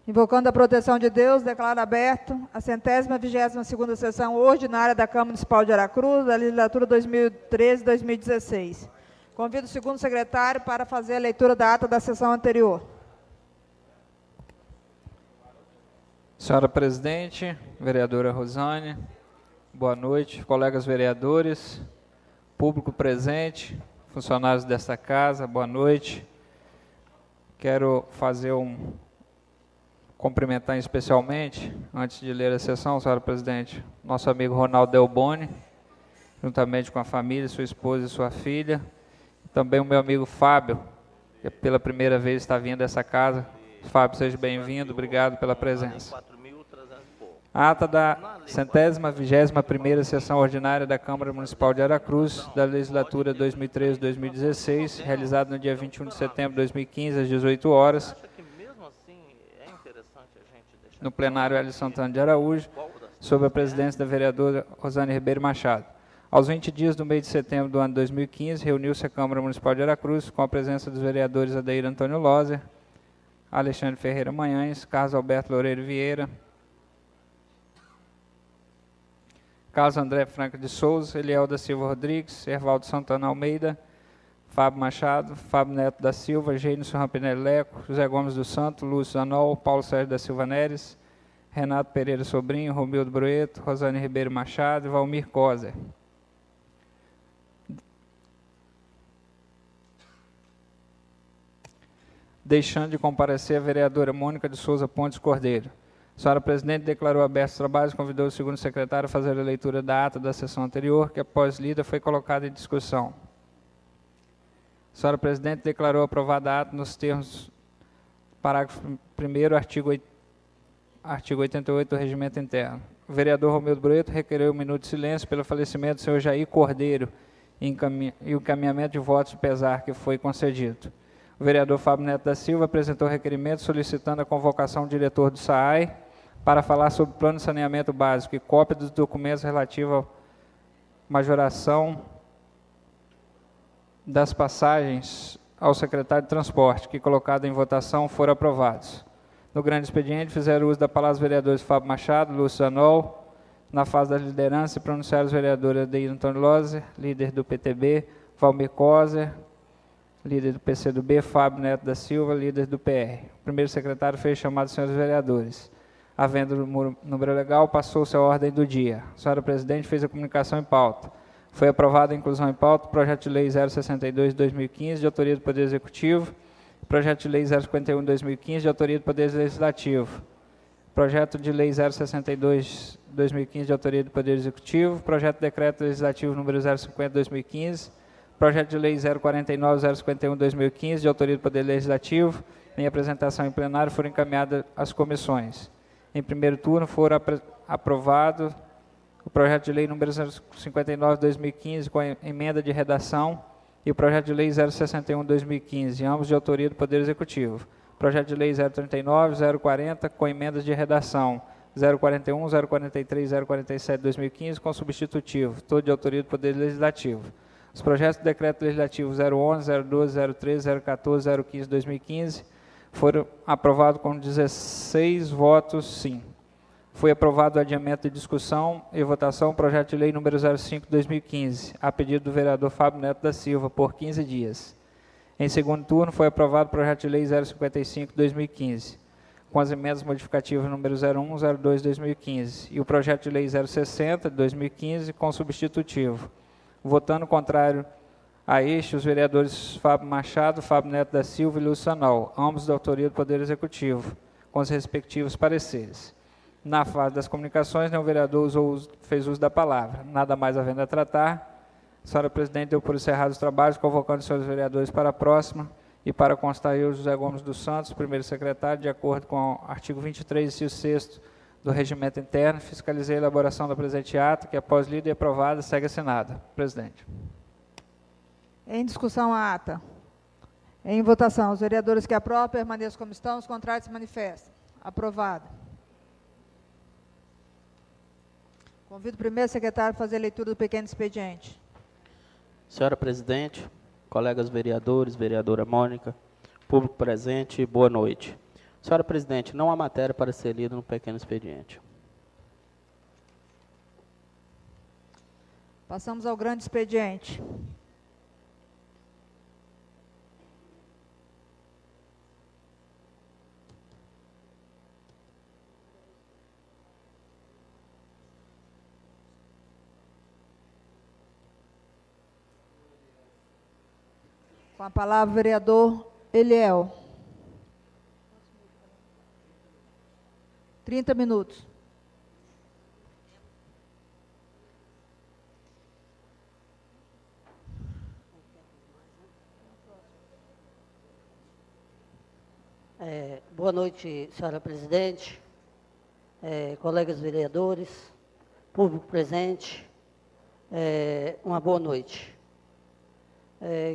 Invocando a proteção de Deus, declaro aberto a 122ª sessão ordinária da Câmara Municipal de Aracruz, da legislatura 2013-2016. Convido o segundo secretário para fazer a leitura da ata da sessão anterior. Senhora presidente, vereadora Rosane, boa noite, colegas vereadores, público presente, funcionários desta casa, boa noite. Quero cumprimentar especialmente, antes de ler a sessão, senhora presidente, nosso amigo Ronaldo Delboni, juntamente com a família, sua esposa e sua filha, também o meu amigo Fábio, que pela primeira vez está vindo a essa casa. Fábio, seja bem-vindo, obrigado pela presença. A ata da 121ª sessão ordinária da Câmara Municipal de Aracruz, da legislatura 2013-2016, realizada no dia 21 de setembro de 2015, às 18 horas, no plenário Hélio Santana de Araújo, sob a presidência da vereadora Rosane Ribeiro Machado. Aos 20 dias do mês de setembro do ano 2015, reuniu-se a Câmara Municipal de Aracruz, com a presença dos vereadores Adair Antônio Loser, Alexandre Ferreira Manhães, Carlos Alberto Loureiro Vieira, Carlos André Franca de Souza, Eliel da Silva Rodrigues, Ervaldo Santana Almeida, Fábio Machado, Fábio Neto da Silva, Gênison Rampinelli Leco, José Gomes do Santo, Lúcio Zanol, Paulo Sérgio da Silva Neres, Renato Pereira Sobrinho, Romildo Brueto, Rosane Ribeiro Machado e Valmir Coser. Deixando de comparecer a vereadora Mônica de Souza Pontes Cordeiro. A senhora presidente declarou abertos os trabalhos e convidou o segundo secretário a fazer a leitura da ata da sessão anterior, que após lida foi colocada em discussão. A senhora presidente declarou aprovada a ata nos termos parágrafo 1º, artigo 88 do Regimento Interno. O vereador Romildo Brueto requereu 1 minuto de silêncio pelo falecimento do senhor Jair Cordeiro e o encaminhamento de votos de pesar que foi concedido. O vereador Fábio Neto da Silva apresentou requerimento solicitando a convocação do diretor do SAAI para falar sobre o plano de saneamento básico e cópia dos documentos relativos à majoração das passagens ao secretário de Transporte, que, colocado em votação, foram aprovados. No grande expediente, fizeram uso da palavra os vereadores Fábio Machado, Lúcio Zanol, na fase da liderança, e pronunciaram os vereadores Adair Antônio Loser, líder do PTB, Valmir Coser, líder do PCdoB, Fábio Neto da Silva, líder do PR. O primeiro secretário fez chamado dos senhores vereadores. Havendo o número legal, passou-se a ordem do dia. A senhora presidente fez a comunicação em pauta. Foi aprovada a inclusão em pauta do projeto de lei 062 de 2015, de autoria do Poder Executivo, projeto de lei 051 de 2015, de autoria do Poder Legislativo, projeto de lei 062 de 2015, de autoria do Poder Executivo, projeto de decreto legislativo número 050 de 2015, projeto de lei 049-051 de 2015, de autoria do Poder Legislativo, em apresentação em plenário, foram encaminhadas às comissões. Em primeiro turno, foram aprovado o projeto de lei número 059 de 2015, com a emenda de redação, e o projeto de lei 061 de 2015, ambos de autoria do Poder Executivo. Projeto de lei 039, 040, com emendas de redação, 041, 043, 047 de 2015, com substitutivo, todo de autoria do Poder Legislativo. Os projetos de decreto legislativo 011, 012, 013, 014, 015 de 2015 foram aprovados com 16 votos sim. Foi aprovado o adiamento de discussão e votação do projeto de lei número 05 de 2015, a pedido do vereador Fábio Neto da Silva, por 15 dias. Em segundo turno, foi aprovado o projeto de lei 055 de 2015, com as emendas modificativas número 01, 02 de 2015, e o projeto de lei 060 de 2015, com substitutivo. Votando contrário a este, os vereadores Fábio Machado, Fábio Neto da Silva e Lúcio Zanol, ambos da autoria do Poder Executivo, com os respectivos pareceres. Na fase das comunicações, nenhum vereador fez uso da palavra. Nada mais havendo a tratar, a senhora presidente deu por encerrados os trabalhos, convocando os senhores vereadores para a próxima, e para constar eu, José Gomes dos Santos, primeiro secretário, de acordo com o artigo 23, inciso 6º do Regimento Interno, fiscalizei a elaboração da presente ata, que após lida e aprovada, segue assinada. Presidente. Em discussão a ata. Em votação, os vereadores que aprovam permaneçam como estão, os contrários se manifestam. Aprovado. Convido o primeiro secretário a fazer a leitura do pequeno expediente. Senhora presidente, colegas vereadores, vereadora Mônica, público presente, boa noite. Senhora presidente, não há matéria para ser lida no pequeno expediente. Passamos ao grande expediente. Com a palavra, o vereador Eliel. 30 minutos. Boa noite, senhora presidente, colegas vereadores, público presente, uma boa noite.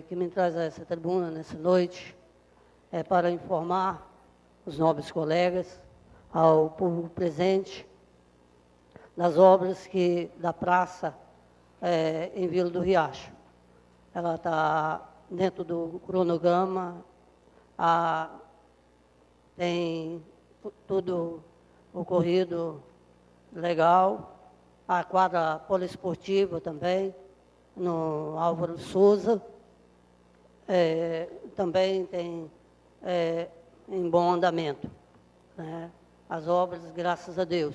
Que me traz a essa tribuna nessa noite é para informar os nobres colegas, ao público presente, das obras da praça em Vila do Riacho. Ela está dentro do cronograma, tem tudo ocorrido legal, a quadra poliesportiva também, no Álvaro Souza, também tem em bom andamento, né? As obras, graças a Deus.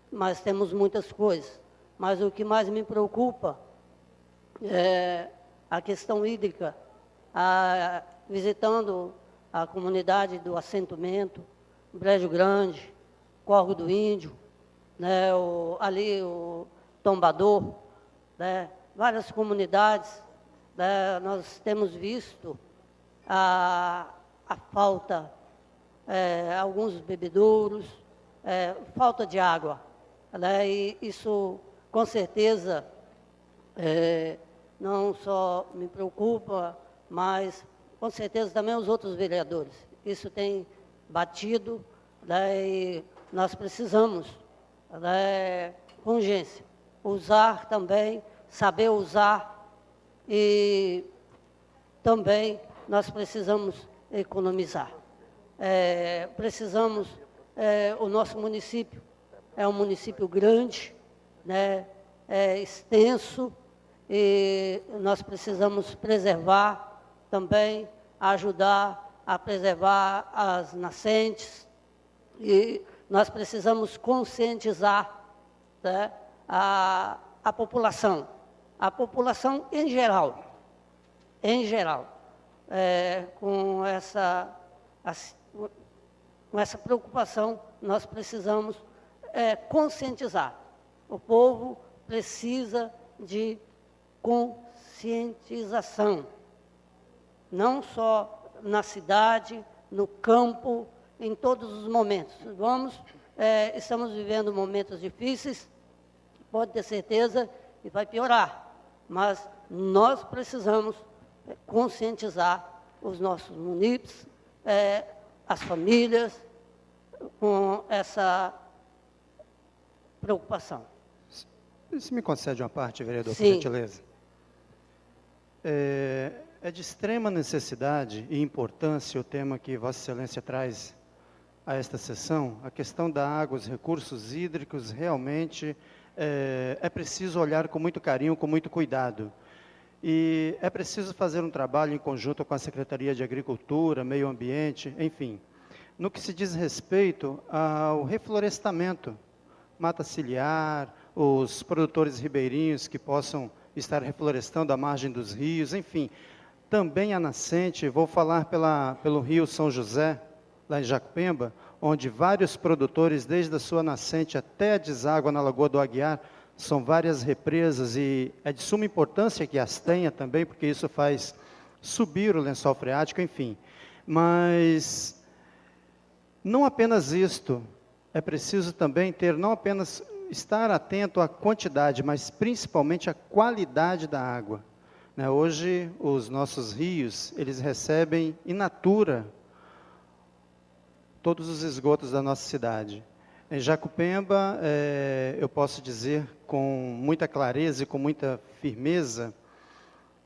Mas temos muitas coisas. Mas o que mais me preocupa é a questão hídrica. Visitando a comunidade do assentamento, Brejo Grande, Córrego do Índio, né, ali o Tombador, né, várias comunidades, né, nós temos visto a falta, alguns bebedouros, falta de água, né, e isso com certeza não só me preocupa, mas com certeza também os outros vereadores. Isso tem batido, né, e nós precisamos, né, com urgência, usar também, saber usar, e também nós precisamos economizar. Precisamos, o nosso município é um município grande, né, extenso, e nós precisamos preservar também, ajudar a preservar as nascentes, e nós precisamos conscientizar, né, a população em geral, com essa preocupação, nós precisamos conscientizar. O povo precisa de conscientização, não só na cidade, no campo, em todos os momentos. Estamos vivendo momentos difíceis, pode ter certeza que vai piorar, mas nós precisamos conscientizar os nossos munícipes, as famílias, com essa preocupação. Se me concede uma parte, vereador, por Sim. gentileza. É de extrema necessidade e importância o tema que Vossa Excelência traz a esta sessão, a questão da água, os recursos hídricos, realmente é preciso olhar com muito carinho, com muito cuidado. E é preciso fazer um trabalho em conjunto com a Secretaria de Agricultura, Meio Ambiente, enfim. No que se diz respeito ao reflorestamento, mata ciliar, os produtores ribeirinhos que possam estar reflorestando a margem dos rios, enfim. Também a nascente, vou falar pelo Rio São José, lá em Jacupemba, onde vários produtores, desde a sua nascente até a deságua na Lagoa do Aguiar, são várias represas, e é de suma importância que as tenha também, porque isso faz subir o lençol freático, enfim. Mas não apenas isto, é preciso também não apenas estar atento à quantidade, mas principalmente à qualidade da água. Né? Hoje, os nossos rios, eles recebem in natura todos os esgotos da nossa cidade. Em Jacupemba, eu posso dizer com muita clareza e com muita firmeza,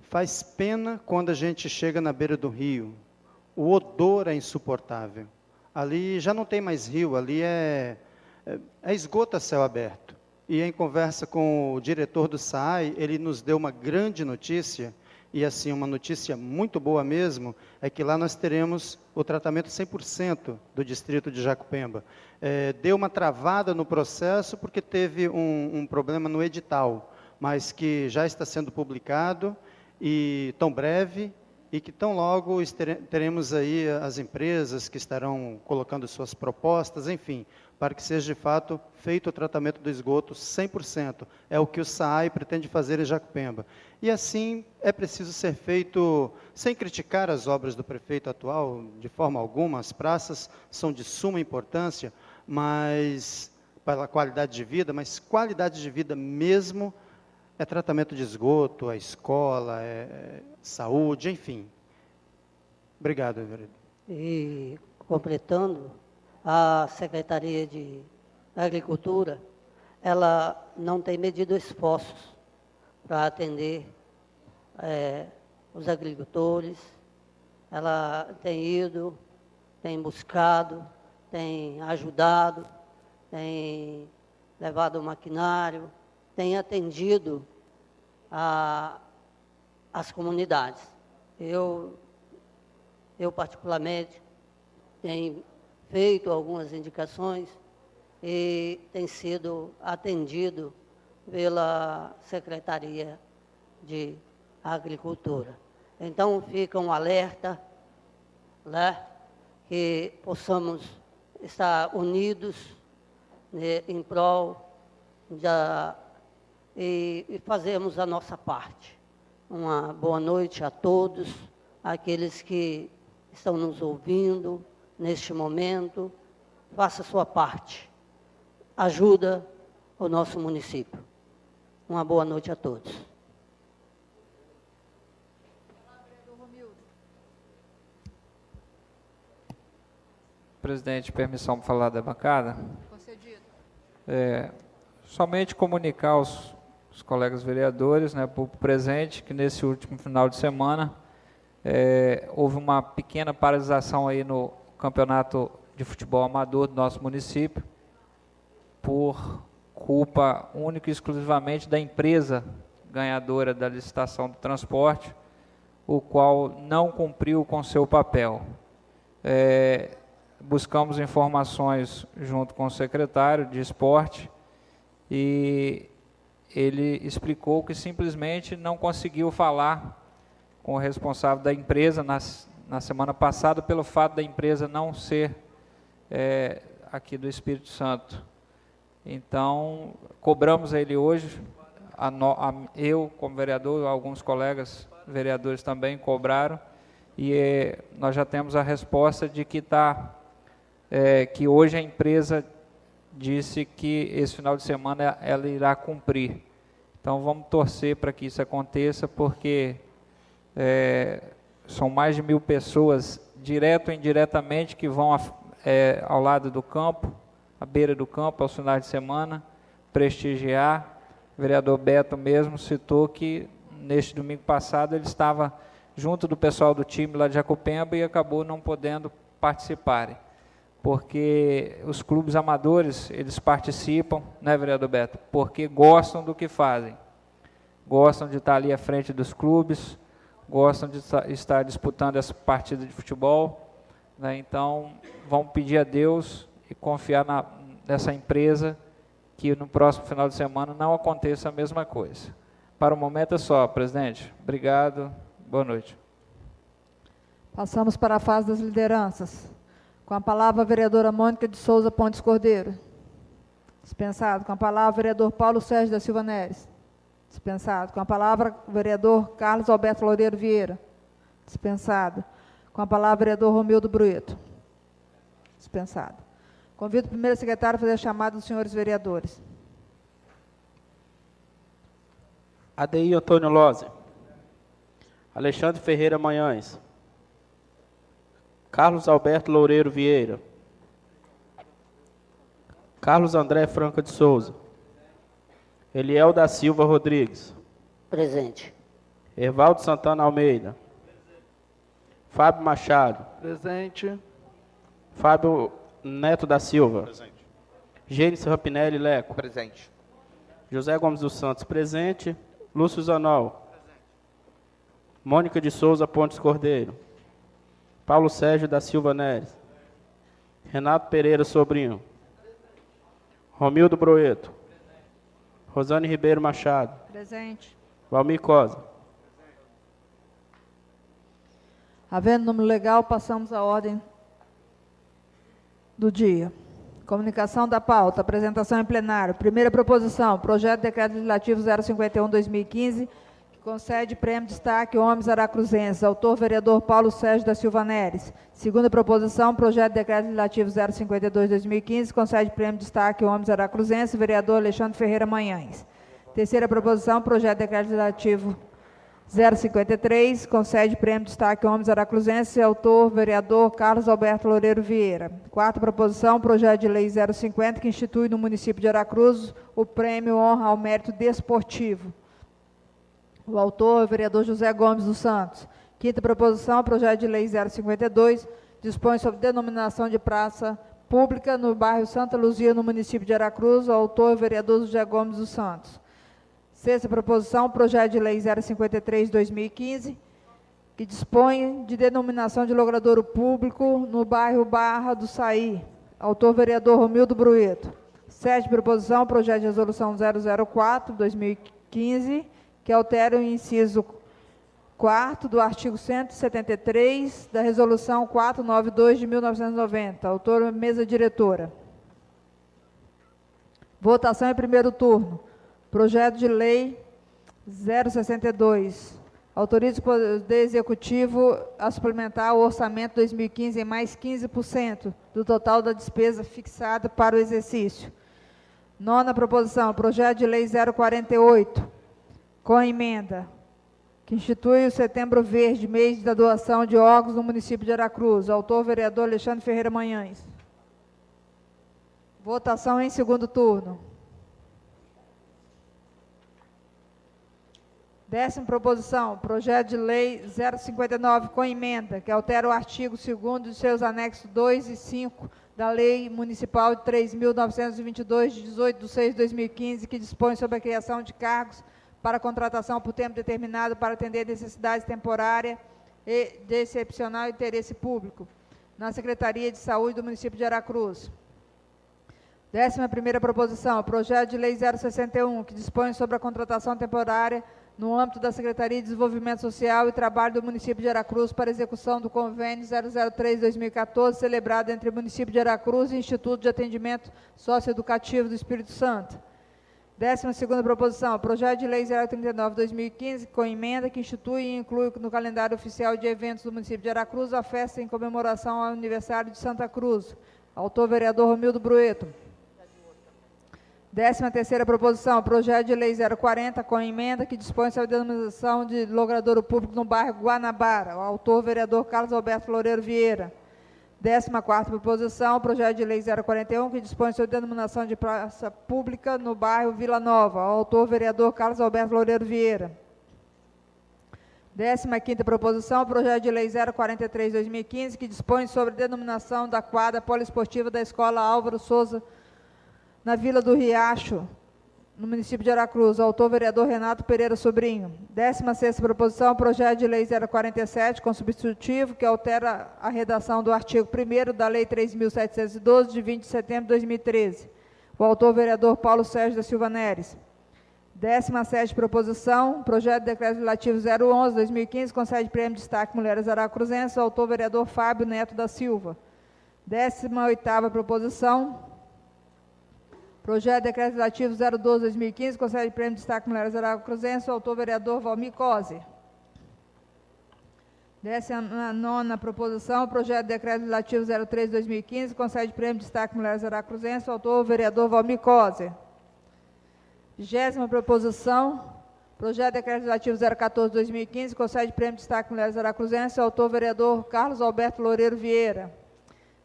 faz pena quando a gente chega na beira do rio. O odor é insuportável. Ali já não tem mais rio, ali é esgoto a céu aberto. E em conversa com o diretor do SAI, ele nos deu uma grande notícia, e assim, uma notícia muito boa mesmo, é que lá nós teremos o tratamento 100% do distrito de Jacupemba. Deu uma travada no processo porque teve um problema no edital, mas que já está sendo publicado, e tão breve, e que tão logo teremos aí as empresas que estarão colocando suas propostas, enfim, para que seja de fato feito o tratamento do esgoto 100%. É o que o SAAI pretende fazer em Jacupemba. E assim é preciso ser feito, sem criticar as obras do prefeito atual, de forma alguma, as praças são de suma importância, mas para a qualidade de vida, mas qualidade de vida mesmo é tratamento de esgoto, é escola, é saúde, enfim. Obrigado, vereador. E, completando, a Secretaria de Agricultura, ela não tem medido esforços para atender os agricultores. Ela tem ido, tem buscado, tem ajudado, tem levado o maquinário, tem atendido as comunidades. Eu particularmente, tenho feito algumas indicações e tem sido atendido pela Secretaria de Agricultura. Então, fica um alerta, né, que possamos estar unidos, né, em prol e fazermos a nossa parte. Uma boa noite a todos, aqueles que estão nos ouvindo neste momento. Faça a sua parte. Ajuda o nosso município. Uma boa noite a todos. Presidente, permissão para falar da bancada? Concedido. Somente comunicar aos colegas vereadores, né, por presente, que nesse último final de semana houve uma pequena paralisação aí no campeonato de futebol amador do nosso município, por culpa única e exclusivamente da empresa ganhadora da licitação do transporte, o qual não cumpriu com seu papel. Buscamos informações junto com o secretário de esporte e ele explicou que simplesmente não conseguiu falar com o responsável da empresa na semana passada, pelo fato da empresa não ser aqui do Espírito Santo. Então, cobramos a ele hoje, eu como vereador, alguns colegas vereadores também cobraram, e nós já temos a resposta de que que hoje a empresa disse que esse final de semana ela irá cumprir. Então, vamos torcer para que isso aconteça, porque são mais de 1.000 pessoas, direto ou indiretamente, que vão ao lado do campo, à beira do campo, aos finais de semana, prestigiar. O vereador Beto mesmo citou que, neste domingo passado, ele estava junto do pessoal do time lá de Jacupemba e acabou não podendo participarem, porque os clubes amadores, eles participam, né, vereador Beto, porque gostam do que fazem, gostam de estar ali à frente dos clubes, gostam de estar disputando essa partida de futebol, né? Então, vamos pedir a Deus e confiar nessa empresa, que no próximo final de semana não aconteça a mesma coisa. Para o momento é só, presidente. Obrigado, boa noite. Passamos para a fase das lideranças. Com a palavra, a vereadora Mônica de Souza Pontes Cordeiro. Dispensado. Com a palavra, o vereador Paulo Sérgio da Silva Neres. Dispensado. Com a palavra, o vereador Carlos Alberto Loureiro Vieira. Dispensado. Com a palavra, o vereador Romildo Brueto. Dispensado. Convido o primeiro secretário a fazer a chamada dos senhores vereadores. Adeir Antônio Lose. Alexandre Ferreira Manhães. Carlos Alberto Loureiro Vieira. Carlos André Franca de Souza. Eliel da Silva Rodrigues. Presente. Evaldo Santana Almeida. Fábio Machado. Presente. Fábio Neto da Silva. Presente. Gênesis Rapinelli Leco. Presente. José Gomes dos Santos, presente. Lúcio Zanol. Mônica de Souza Pontes Cordeiro. Paulo Sérgio da Silva Neres. Renato Pereira Sobrinho. Romildo Broeto. Rosane Ribeiro Machado. Presente. Valmir Cosa. Havendo número legal, passamos à ordem do dia. Comunicação da pauta, apresentação em plenário. Primeira proposição, projeto de decreto legislativo 051/2015, que concede prêmio de destaque homens aracruzenses. Autor, vereador Paulo Sérgio da Silva Neres. Segunda proposição, projeto de decreto legislativo 052/2015, concede prêmio de destaque homens aracruzenses. Vereador Alexandre Ferreira Manhães. Terceira proposição, projeto de decreto legislativo 053, concede prêmio de destaque homens aracruzenses, autor, vereador Carlos Alberto Loureiro Vieira. Quarta proposição, projeto de lei 050, que institui no município de Aracruz o prêmio Honra ao Mérito Desportivo. O autor, vereador José Gomes dos Santos. Quinta proposição, projeto de lei 052, dispõe sobre denominação de praça pública no bairro Santa Luzia, no município de Aracruz. O autor, vereador José Gomes dos Santos. Sexta proposição, projeto de lei 053/2015, que dispõe de denominação de logradouro público no bairro Barra do Saí. Autor, vereador Romildo Brueto. Sétima proposição, projeto de resolução 004/2015, que altera o inciso 4º do artigo 173 da resolução 492 de 1990. Autor, mesa diretora. Votação em primeiro turno. Projeto de lei 062. Autoriza o Poder Executivo a suplementar o orçamento 2015 em mais 15% do total da despesa fixada para o exercício. Nona proposição, projeto de lei 048, com emenda, que institui o Setembro Verde, mês da doação de órgãos no município de Aracruz. Autor, vereador Alexandre Ferreira Manhães. Votação em segundo turno. Décima proposição, projeto de lei 059, com emenda, que altera o artigo 2º de seus anexos 2 e 5 da Lei Municipal de 3.922, de 18/6/2015, que dispõe sobre a criação de cargos para contratação por tempo determinado para atender necessidades temporárias e de excepcional interesse público, na Secretaria de Saúde do município de Aracruz. 11ª proposição, projeto de lei 061, que dispõe sobre a contratação temporária no âmbito da Secretaria de Desenvolvimento Social e Trabalho do município de Aracruz para execução do convênio 003/2014, celebrado entre o município de Aracruz e o Instituto de Atendimento Socioeducativo do Espírito Santo. 12ª proposição, projeto de lei 039/2015, com emenda, que institui e inclui no calendário oficial de eventos do município de Aracruz a festa em comemoração ao aniversário de Santa Cruz. Autor, vereador Romildo Brueto. 13ª proposição, projeto de lei 040, com emenda, que dispõe sobre a denominação de logradouro público no bairro Guanabara. O autor, vereador Carlos Alberto Loureiro Vieira. 14ª proposição, projeto de lei 041, que dispõe sobre a denominação de praça pública no bairro Vila Nova. O autor, vereador Carlos Alberto Loureiro Vieira. 15ª proposição, projeto de lei 043/2015, que dispõe sobre a denominação da quadra poliesportiva da Escola Álvaro Souza, na Vila do Riacho, no município de Aracruz. Autor, vereador Renato Pereira Sobrinho. 16ª proposição, projeto de lei 047, com substitutivo, que altera a redação do artigo 1º da Lei 3.712, de 20 de setembro de 2013. O autor, vereador Paulo Sérgio da Silva Neres. 17ª proposição, projeto de decreto legislativo 011/2015, concede prêmio de destaque Mulheres Aracruzenses. Autor, vereador Fábio Neto da Silva. 18ª proposição, projeto de decreto legislativo 012/2015, concede prêmio de destaque Mulheres Aracruzenses, autor vereador Valmir Cosa. 19ª proposição, projeto de decreto legislativo 03/2015, concede prêmio de destaque Mulheres Aracruzenses, autor vereador Valmir Cosa. 20ª proposição, projeto de decreto legislativo 014/2015, concede prêmio de destaque Mulheres Aracruzenses, autor vereador Carlos Alberto Loureiro Vieira.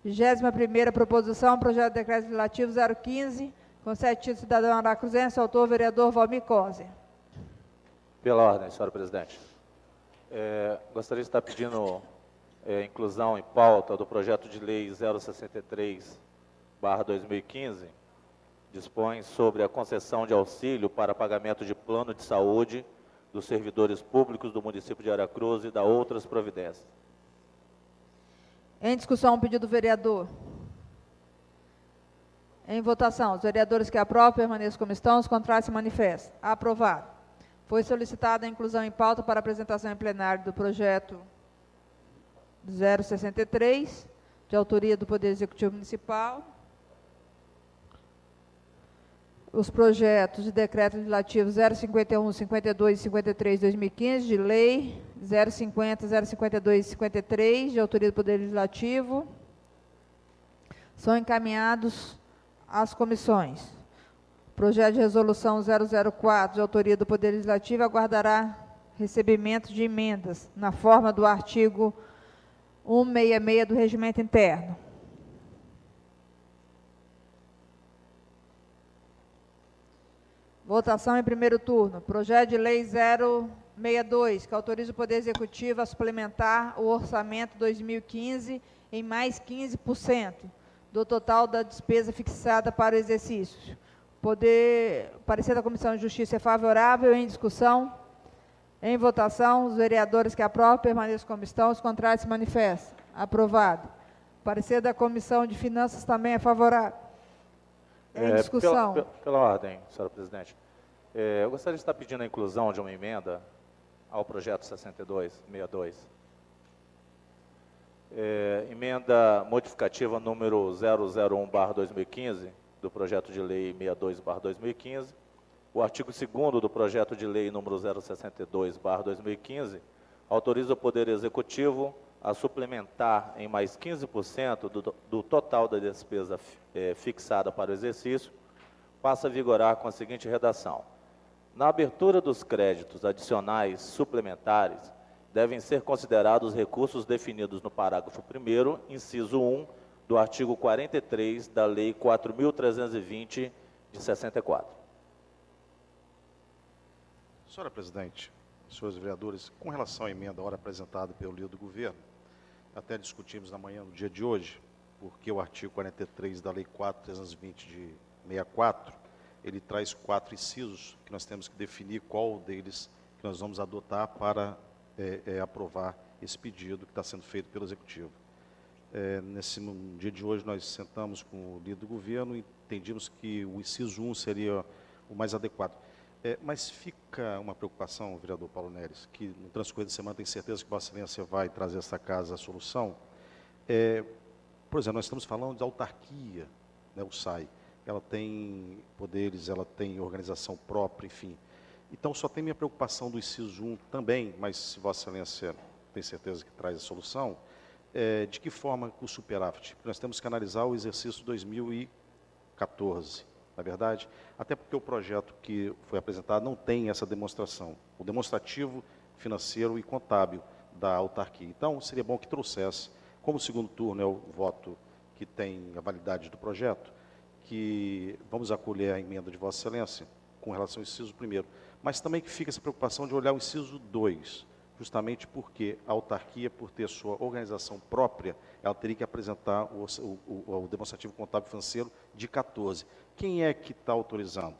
21ª proposição, projeto de decreto legislativo 015, concede título cidadão aracruzense, autor vereador Valmir Cosa. Pela ordem, senhora presidente. Gostaria de estar pedindo inclusão em pauta do projeto de lei 063/2015, dispõe sobre a concessão de auxílio para pagamento de plano de saúde dos servidores públicos do município de Aracruz e da outras providências. Em discussão, o pedido do vereador. Em votação, os vereadores que aprovam permaneçam como estão, os contrários se manifestam. Aprovado. Foi solicitada a inclusão em pauta para apresentação em plenário do projeto 063, de autoria do Poder Executivo Municipal. Os projetos de decreto legislativo 051, 52 e 53 de 2015, de lei 050, 052 e 53, de autoria do Poder Legislativo, são encaminhados às comissões. Projeto de resolução 004, de autoria do Poder Legislativo, aguardará recebimento de emendas na forma do artigo 166 do Regimento Interno. Votação em primeiro turno. Projeto de lei 062, que autoriza o Poder Executivo a suplementar o orçamento 2015 em mais 15% do total da despesa fixada para o exercício. Parecer da Comissão de Justiça é favorável. Em discussão? Em votação, os vereadores que aprovam permaneçam como estão, os contrários se manifestam. Aprovado. Parecer da Comissão de Finanças também é favorável. Em discussão. Pela ordem, senhora presidente. Eu gostaria de estar pedindo a inclusão de uma emenda ao projeto 6262. Emenda modificativa número 001/2015, do projeto de lei 62/2015. O artigo 2º do projeto de lei número 062/2015 autoriza o Poder Executivo a suplementar em mais 15% do total da despesa fixada para o exercício, passa a vigorar com a seguinte redação: na abertura dos créditos adicionais suplementares, devem ser considerados os recursos definidos no parágrafo 1º, inciso 1, do artigo 43 da Lei 4.320, de 64. Senhora presidente, senhores vereadores, com relação à emenda hora apresentada pelo líder do governo, até discutimos na manhã, no dia de hoje, porque o artigo 43 da Lei 4.320 de 64, ele traz 4 incisos que nós temos que definir qual deles que nós vamos adotar para aprovar esse pedido que está sendo feito pelo Executivo. Nesse dia de hoje, nós sentamos com o líder do governo e entendimos que o inciso 1 seria o mais adequado. Mas fica uma preocupação, vereador Paulo Neres, que no transcorrer da semana tem certeza que Vossa Excelência vai trazer a esta casa a solução. Por exemplo, nós estamos falando de autarquia, né, o SAI. Ela tem poderes, ela tem organização própria, enfim. Então, só tem minha preocupação do inciso 1 também, mas se Vossa Excelência tem certeza que traz a solução, de que forma o superávit? Porque nós temos que analisar o exercício 2014, na verdade, até porque o projeto que foi apresentado não tem essa demonstração, o demonstrativo financeiro e contábil da autarquia. Então, seria bom que trouxesse, como o segundo turno é o voto que tem a validade do projeto, que vamos acolher a emenda de Vossa Excelência com relação ao inciso 1º, mas também que fica essa preocupação de olhar o inciso 2, justamente porque a autarquia, por ter sua organização própria, ela teria que apresentar o demonstrativo contábil financeiro de 14. Quem é que está autorizando?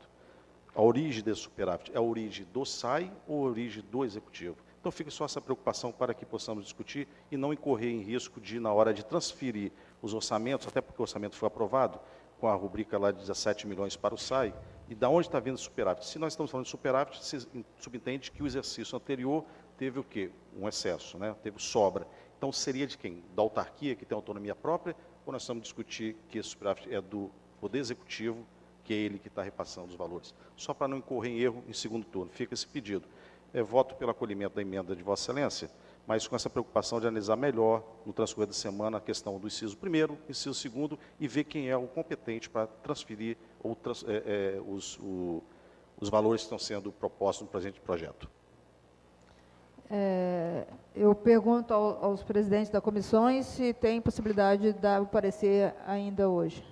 A origem desse superávit é a origem do SAI ou a origem do Executivo? Então, fica só essa preocupação para que possamos discutir e não incorrer em risco de, na hora de transferir os orçamentos, até porque o orçamento foi aprovado, com a rubrica lá de 17 milhões para o SAI, e da onde está vindo o superávit? Se nós estamos falando de superávit, se subentende que o exercício anterior teve o quê? Um excesso, né? Teve sobra. Então, seria de quem? Da autarquia, que tem autonomia própria, ou nós estamos discutir que esse superávit é do Poder Executivo, que é ele que está repassando os valores? Só para não incorrer em erro em segundo turno, fica esse pedido. Voto pelo acolhimento da emenda de Vossa Excelência, mas com essa preocupação de analisar melhor, no transcorrer da semana, a questão do inciso 1º, inciso 2º, e ver quem é o competente para transferir os valores que estão sendo propostos no presente projeto. Eu pergunto aos presidentes das comissões se tem possibilidade de dar o parecer ainda hoje.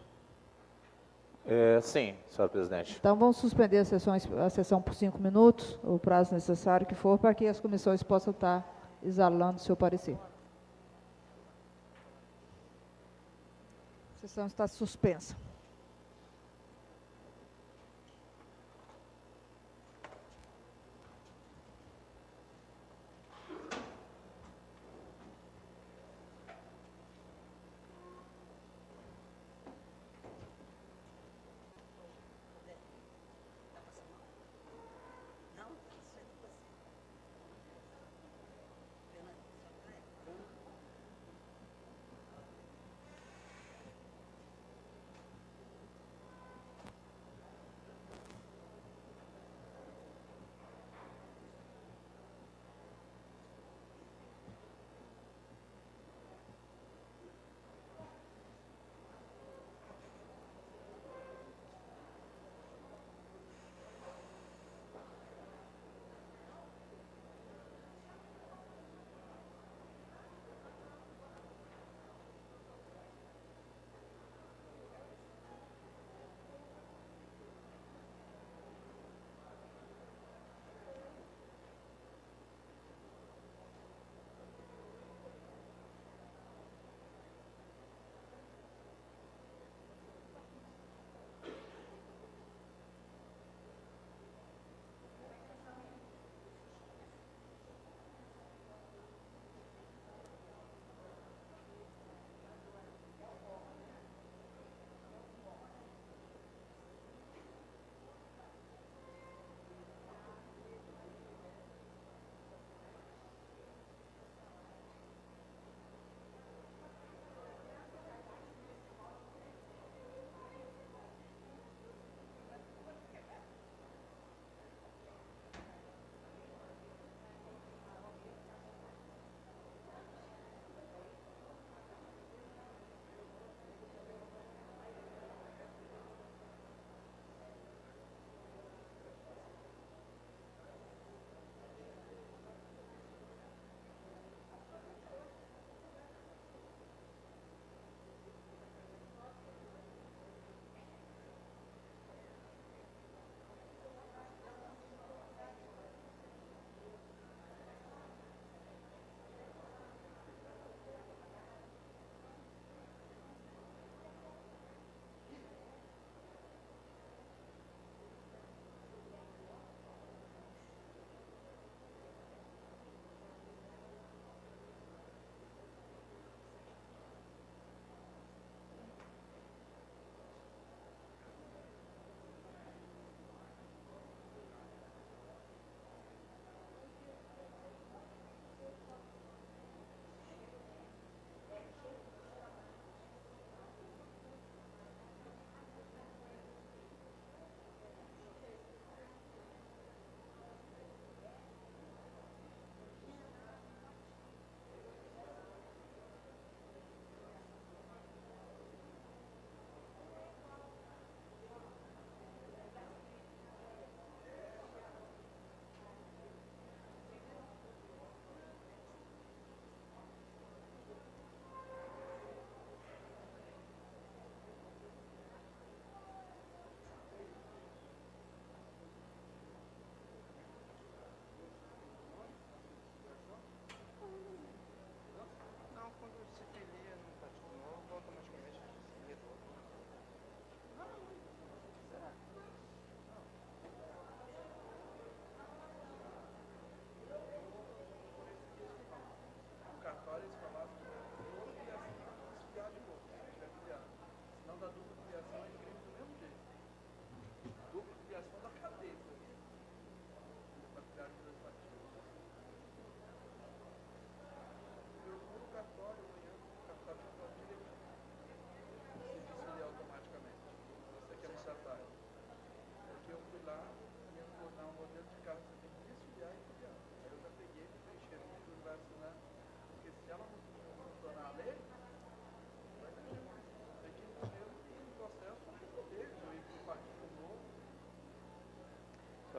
Sim, senhora presidente. Então, vamos suspender a sessão por 5 minutos, o prazo necessário que for, para que as comissões possam estar exalando o seu parecer. Sessão está suspensa.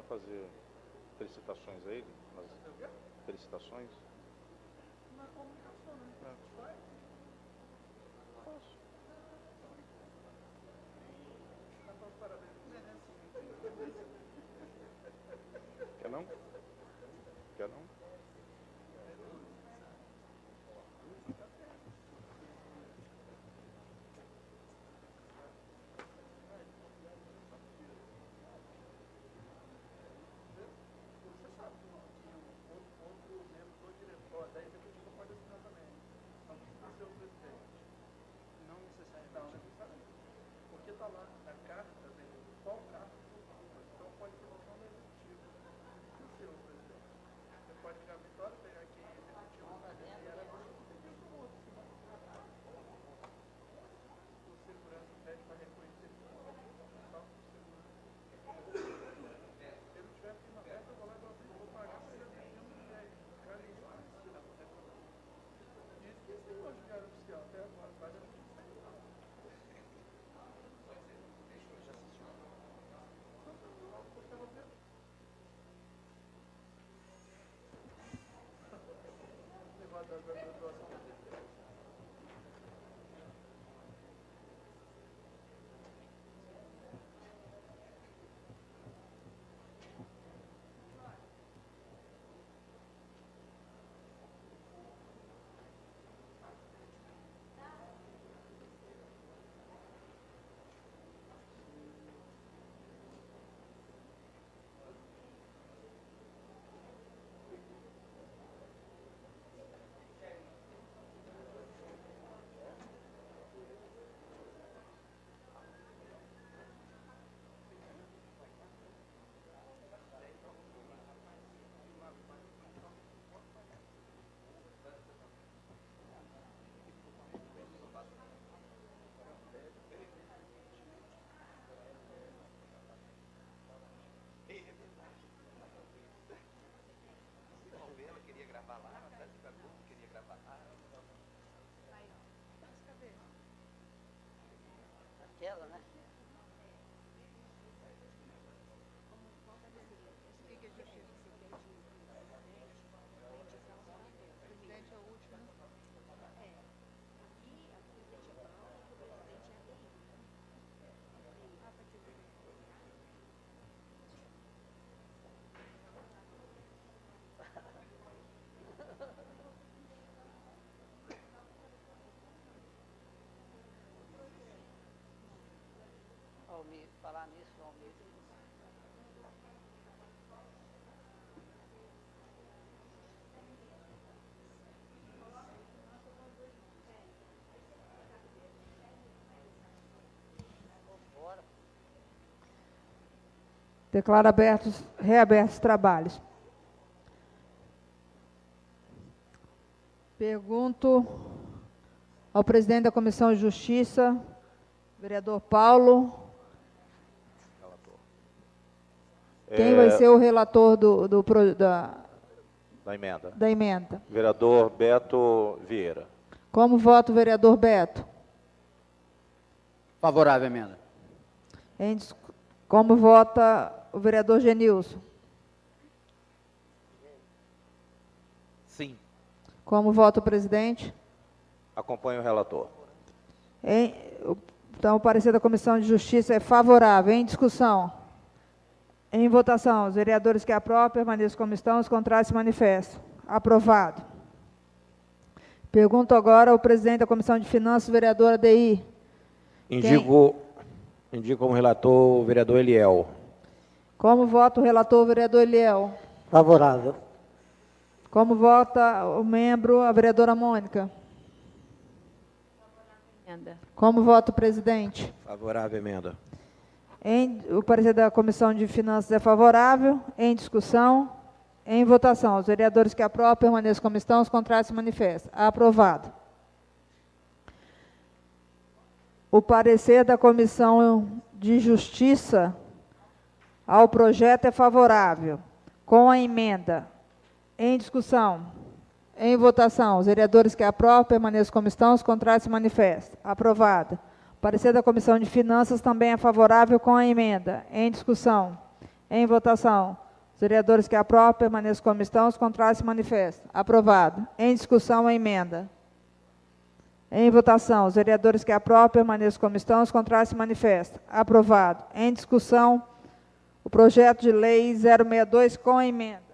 Fazer felicitações a ele? Felicitações? Na comunicação, né? Vai. Posso. Parabéns pro neném, Quer não? Quer não? Aquela, né? Almir, falar nisso, Almir. Bora. Declaro reabertos os trabalhos. Pergunto ao presidente da Comissão de Justiça, vereador Paulo, quem vai ser o relator Da emenda. da emenda. Vereador Beto Vieira. Como vota o vereador Beto? Favorável à emenda. Como vota o vereador Genilson? Sim. Como vota o presidente? Acompanho o relator. Então, o parecer da Comissão de Justiça é favorável. Em discussão? Em votação, os vereadores que aprovam permaneçam como estão, os contrários se manifestam. Aprovado. Pergunto agora ao presidente da Comissão de Finanças, vereador ADI. Indico como relator o vereador Eliel. Como vota o relator, vereador Eliel? Favorável. Como vota o membro, a vereadora Mônica? Como vota o presidente? Favorável à emenda. O parecer da Comissão de Finanças é favorável. Em discussão, em votação. Os vereadores que aprovam permaneçam como estão, os contrários se manifestam. Aprovado. O parecer da Comissão de Justiça ao projeto é favorável, com a emenda. Em discussão, em votação. Os vereadores que aprovam permaneçam como estão, os contrários se manifestam. Aprovado. O parecer da Comissão de Finanças também é favorável com a emenda. Em discussão, em votação. Os vereadores que aprovam permaneçam como estão, os contrários se manifestam. Aprovado. Em discussão, a emenda. Em votação, os vereadores que aprovam permaneçam como estão, os contrários se manifestam. Aprovado. Em discussão, o projeto de lei 062 com a emenda.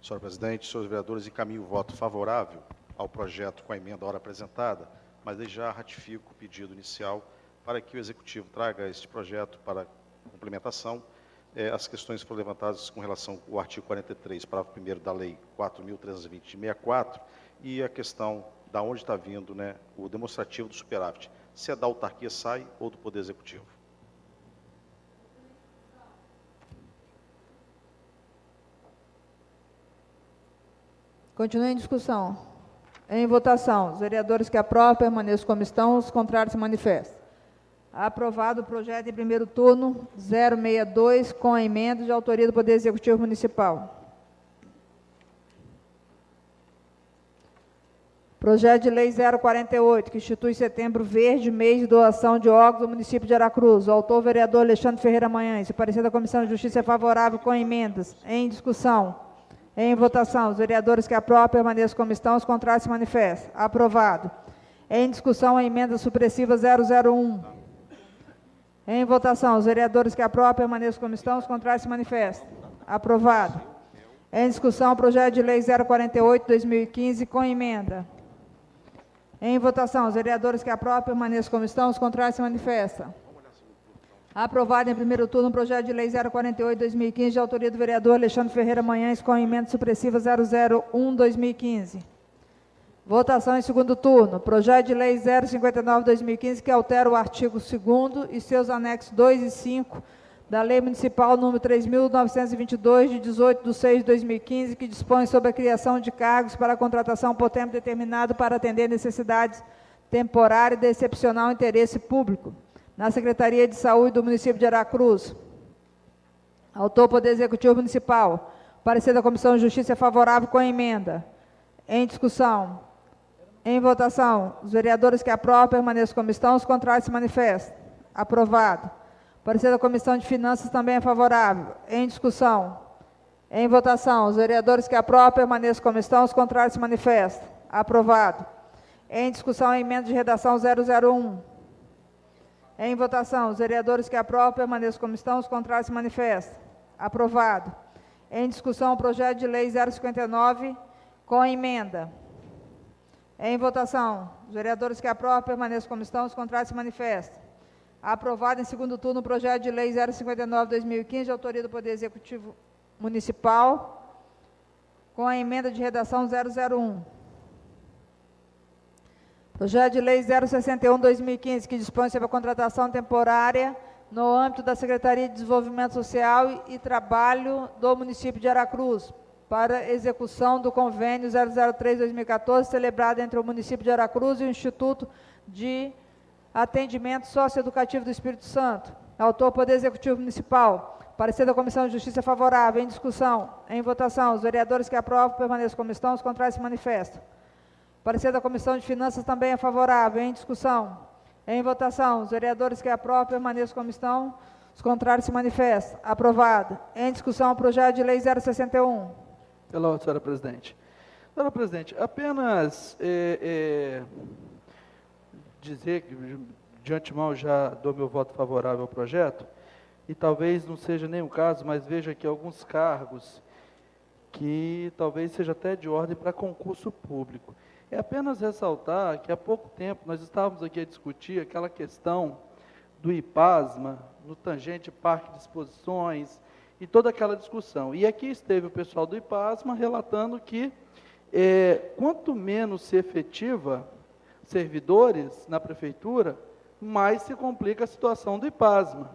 Senhor presidente, senhores vereadores, encaminho o voto favorável ao projeto com a emenda à hora apresentada, mas desde já ratifico o pedido inicial para que o Executivo traga este projeto para complementação. As questões foram levantadas com relação ao artigo 43, parágrafo 1º da Lei 4.320 de 64, e a questão da onde está vindo, né, o demonstrativo do superávit, se é da autarquia SAI ou do Poder Executivo. Continue em discussão. Em votação. Os vereadores que aprovam permaneçam como estão, os contrários se manifestam. Aprovado o projeto em primeiro turno 062 com a emenda de autoria do Poder Executivo Municipal. Projeto de Lei 048, que institui Setembro Verde, mês de doação de órgãos do município de Aracruz. O autor, vereador Alexandre Ferreira Manhães. O parecer da Comissão de Justiça é favorável com emendas. Em discussão. Em votação. Os vereadores que aprovam permaneçam como estão. Os contrários se manifestam. Aprovado. Em discussão, a emenda supressiva 001. Em votação. Os vereadores que aprovam permaneçam como estão. Os contrários se manifestam. Aprovado. Em discussão, o projeto de lei 048/2015 com emenda. Em votação, os vereadores que aprovam permaneçam como estão, os contrários se manifestam. Aprovado em primeiro turno o projeto de lei 048/2015, de autoria do vereador Alexandre Ferreira Manhães, com emenda supressiva 001/2015. Votação em segundo turno. Projeto de lei 059/2015, que altera o artigo 2º e seus anexos 2 e 5 da Lei Municipal número 3.922, de 18/6/2015, que dispõe sobre a criação de cargos para contratação por tempo determinado para atender necessidades temporárias de excepcional interesse público na Secretaria de Saúde do município de Aracruz. Autor, Poder Executivo Municipal. Parecer da Comissão de Justiça é favorável com a emenda. Em discussão. Em votação. Os vereadores que aprovam permaneçam como estão, os contrários se manifestam. Aprovado. Parecer da Comissão de Finanças também é favorável. Em discussão. Em votação. Os vereadores que aprovam permaneçam como estão, os contrários se manifestam. Aprovado. Em discussão, a emenda de redação 001. Em votação. Os vereadores que aprovam permaneçam como estão, os contrários se manifestam. Aprovado. Em discussão, o projeto de lei 059 com emenda. Em votação. Os vereadores que aprovam permaneçam como estão, os contrários se manifestam. Aprovado em segundo turno o projeto de lei 059/2015, de autoria do Poder Executivo Municipal, com a emenda de redação 001. Projeto de lei 061/2015, que dispõe sobre a contratação temporária no âmbito da Secretaria de Desenvolvimento Social e Trabalho do município de Aracruz, para execução do convênio 003/2014, celebrado entre o município de Aracruz e o Instituto de Atendimento Socioeducativo do Espírito Santo. Autor, Poder Executivo Municipal. Parecer da Comissão de Justiça favorável. Em discussão. Em votação. Os vereadores que aprovam permaneçam como estão, os contrários se manifestam. Parecer da Comissão de Finanças também é favorável. Em discussão. Em votação. Os vereadores que aprovam permaneçam como estão, os contrários se manifestam. Aprovado. Em discussão, o projeto de lei 061. Pela ordem, senhora presidente. Senhora presidente, apenas dizer que, de antemão, já dou meu voto favorável ao projeto, e talvez não seja nenhum caso, mas veja aqui alguns cargos que talvez seja até de ordem para concurso público. É apenas ressaltar que há pouco tempo nós estávamos aqui a discutir aquela questão do IPASMA, no tangente Parque de Exposições, e toda aquela discussão. E aqui esteve o pessoal do IPASMA relatando que quanto menos se efetiva servidores na prefeitura, mais se complica a situação do IPASMA.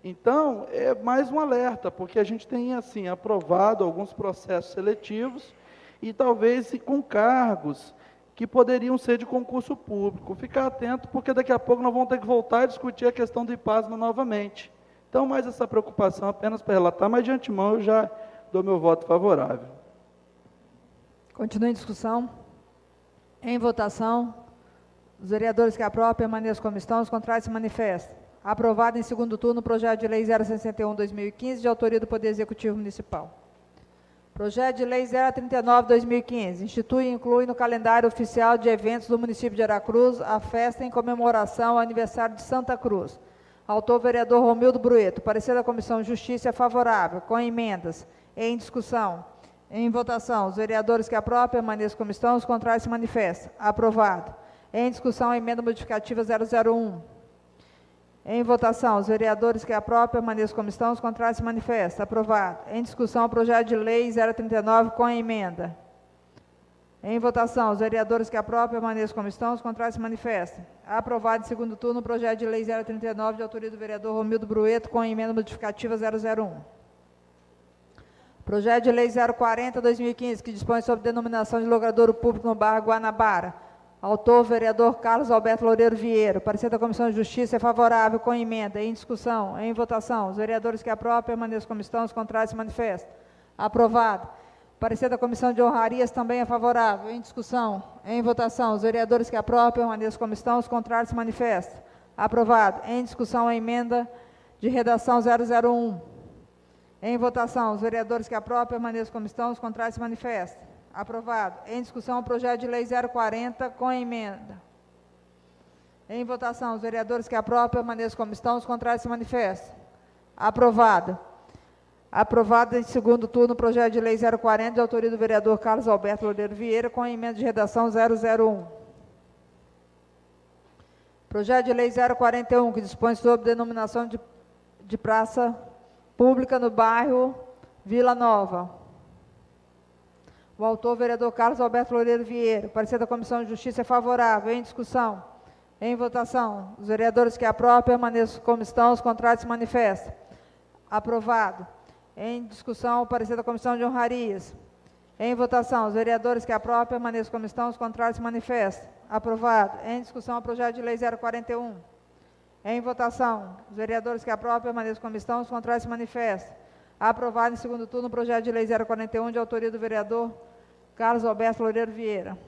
Então, é mais um alerta, porque a gente tem, assim, aprovado alguns processos seletivos e talvez com cargos que poderiam ser de concurso público. Ficar atento, porque daqui a pouco nós vamos ter que voltar a discutir a questão do IPASMA novamente. Então, mais essa preocupação apenas para relatar, mas de antemão eu já dou meu voto favorável. Continua em discussão. Em votação. Os vereadores que aprovam permaneçam como estão, os contrários se manifestam. Aprovado em segundo turno o projeto de lei 061/2015, de autoria do Poder Executivo Municipal. Projeto de lei 039/2015, institui e inclui no calendário oficial de eventos do município de Aracruz a festa em comemoração ao aniversário de Santa Cruz. Autor, vereador Romildo Brueto. Parecer da Comissão de Justiça é favorável, com emendas. Em discussão. Em votação. Os vereadores que aprovam permaneçam como estão, os contrários se manifestam. Aprovado. Em discussão, a emenda modificativa 001. Em votação, os vereadores que aprovam permaneçam como estão, os contrários se manifestam. Aprovado. Em discussão, o projeto de lei 039 com a emenda. Em votação, os vereadores que aprovam permaneçam como estão, os contrários se manifestam. Aprovado em segundo turno o projeto de lei 039, de autoria do vereador Romildo Brueto, com a emenda modificativa 001. Projeto de lei 040/2015, que dispõe sobre denominação de logradouro público no bairro Guanabara. Autor, vereador Carlos Alberto Loureiro Vieira. Parecer da Comissão de Justiça é favorável, com emenda. Em discussão. Em votação. Os vereadores que aprovam permaneçam como estão, os contrários se manifestam. Aprovado. Parecer da Comissão de Honrarias também é favorável. Em discussão. Em votação. Os vereadores que aprovam permaneçam como estão. Os contrários se manifestam. Aprovado. Em discussão a emenda de redação 001. Em votação. Os vereadores que aprovam permaneçam como estão. Os contrários se manifestam. Aprovado. Em discussão o projeto de lei 040 com emenda. Em votação. Os vereadores que aprovam permaneçam como estão. Os contrários se manifestam. Aprovado. Aprovado em segundo turno o projeto de lei 040, de autoria do vereador Carlos Alberto Loureiro Vieira, com a emenda de redação 001. Projeto de lei 041, que dispõe sobre denominação de praça pública no bairro Vila Nova. O autor, o vereador Carlos Alberto Loureiro Vieira. Parecer da Comissão de Justiça é favorável. Em discussão. Em votação. Os vereadores que aprovam permaneçam como estão, os contrários se manifestam. Aprovado. Em discussão, o parecer da Comissão de Honrarias. Em votação, os vereadores que aprovam permaneçam como estão, os contrários se manifestam. Aprovado. Em discussão, o projeto de lei 041. Em votação, os vereadores que aprovam permaneçam como estão, os contrários se manifestam. Aprovado em segundo turno o projeto de lei 041, de autoria do vereador Carlos Alberto Loureiro Vieira.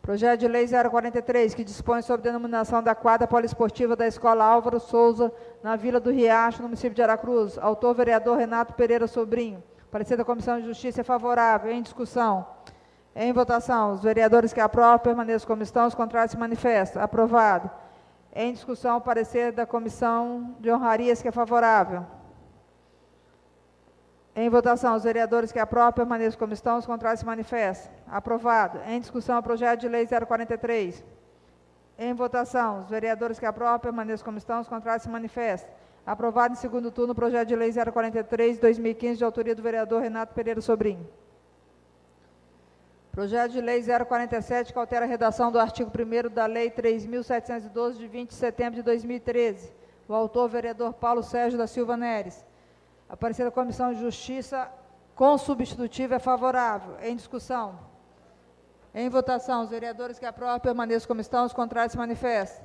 Projeto de lei 043, que dispõe sobre denominação da quadra poliesportiva da Escola Álvaro Souza, na Vila do Riacho, no município de Aracruz. Autor, vereador Renato Pereira Sobrinho. Parecer da Comissão de Justiça é favorável. Em discussão. Em votação. Os vereadores que aprovam permaneçam como estão, os contrários se manifestam. Aprovado. Em discussão, o parecer da Comissão de Honrarias que é favorável. Em votação, os vereadores que aprovam permaneçam como estão, os contrários se manifestam. Aprovado. Em discussão, o projeto de lei 043. Em votação, os vereadores que aprovam permaneçam como estão, os contrários se manifestam. Aprovado em segundo turno o projeto de lei 043, 2015, de autoria do vereador Renato Pereira Sobrinho. Projeto de lei 047, que altera a redação do artigo 1º da Lei 3.712, de 20 de setembro de 2013. O autor, vereador Paulo Sérgio da Silva Neres. A parecer da Comissão de Justiça, com substitutivo, é favorável. Em discussão. Em votação, os vereadores que aprovam permaneçam como estão, os contrários se manifestam.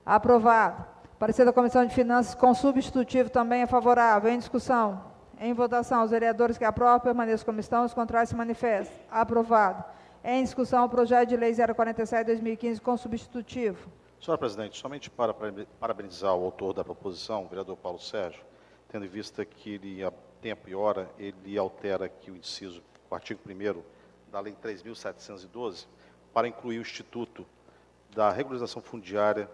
Aprovado. Parecer da Comissão de Finanças, com substitutivo, também é favorável. Em discussão. Em votação, os vereadores que aprovam permaneçam como estão, os contrários se manifestam. Aprovado. Em discussão, o projeto de lei 047/2015, com substitutivo. Senhora presidente, somente para parabenizar o autor da proposição, o vereador Paulo Sérgio, tendo em vista que ele, a tempo e hora, ele altera aqui o inciso, o artigo 1º da Lei 3.712, para incluir o Instituto da Regularização Fundiária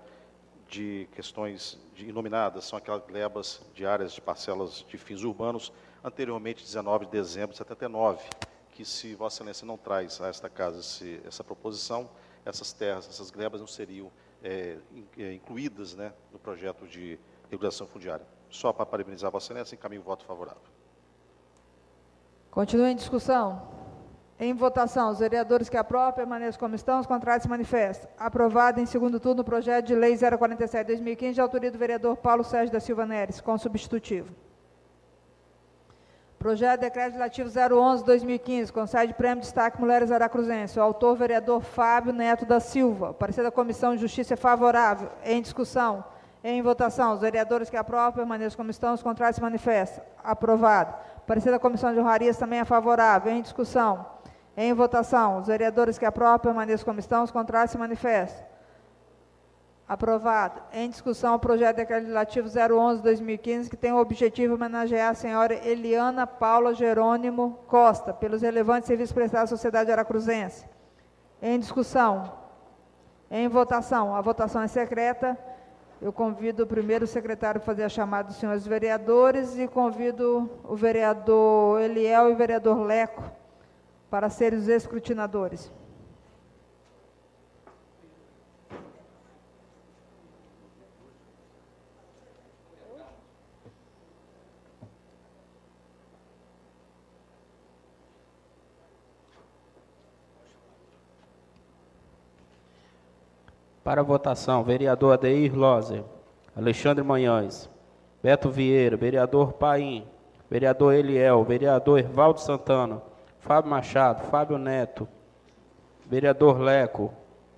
de questões inominadas, são aquelas glebas de áreas de parcelas de fins urbanos, anteriormente 19 de dezembro de 79, que se Vossa Excelência não traz a esta casa essa proposição, essas terras, essas glebas não seriam incluídas, né, no projeto de regulação fundiária. Só para parabenizar Vossa Excelência, encaminho o voto favorável. Continua em discussão. Em votação, os vereadores que aprovam permaneçam como estão, os contrários se manifestam. Aprovado em segundo turno o projeto de lei 047/2015, de autoria do vereador Paulo Sérgio da Silva Neres, com substitutivo. Projeto de decreto legislativo 011/2015, concede prêmio de destaque Mulheres Aracruzenses. O autor, vereador Fábio Neto da Silva. Parecer da Comissão de Justiça é favorável. Em discussão. Em votação, os vereadores que aprovam permaneçam como estão, os contrários se manifestam. Aprovado. Parecer da Comissão de Honrarias também é favorável. Em discussão. Em votação, os vereadores que aprovam permaneçam como estão, os contrários se manifestam. Aprovado. Em discussão, o projeto de decreto legislativo 011/2015, que tem o objetivo de homenagear a senhora Eliana Paula Jerônimo Costa, pelos relevantes serviços prestados à sociedade aracruzense. Em discussão. Em votação. A votação é secreta. Eu convido primeiro o secretário a fazer a chamada dos senhores vereadores e convido o vereador Eliel e o vereador Leco para serem os escrutinadores. Para a votação, vereador Adeir Loser, Alexandre Manhães, Beto Vieira, vereador Paim, vereador Eliel, vereador Ervaldo Santana, Fábio Machado, Fábio Neto, vereador Leco,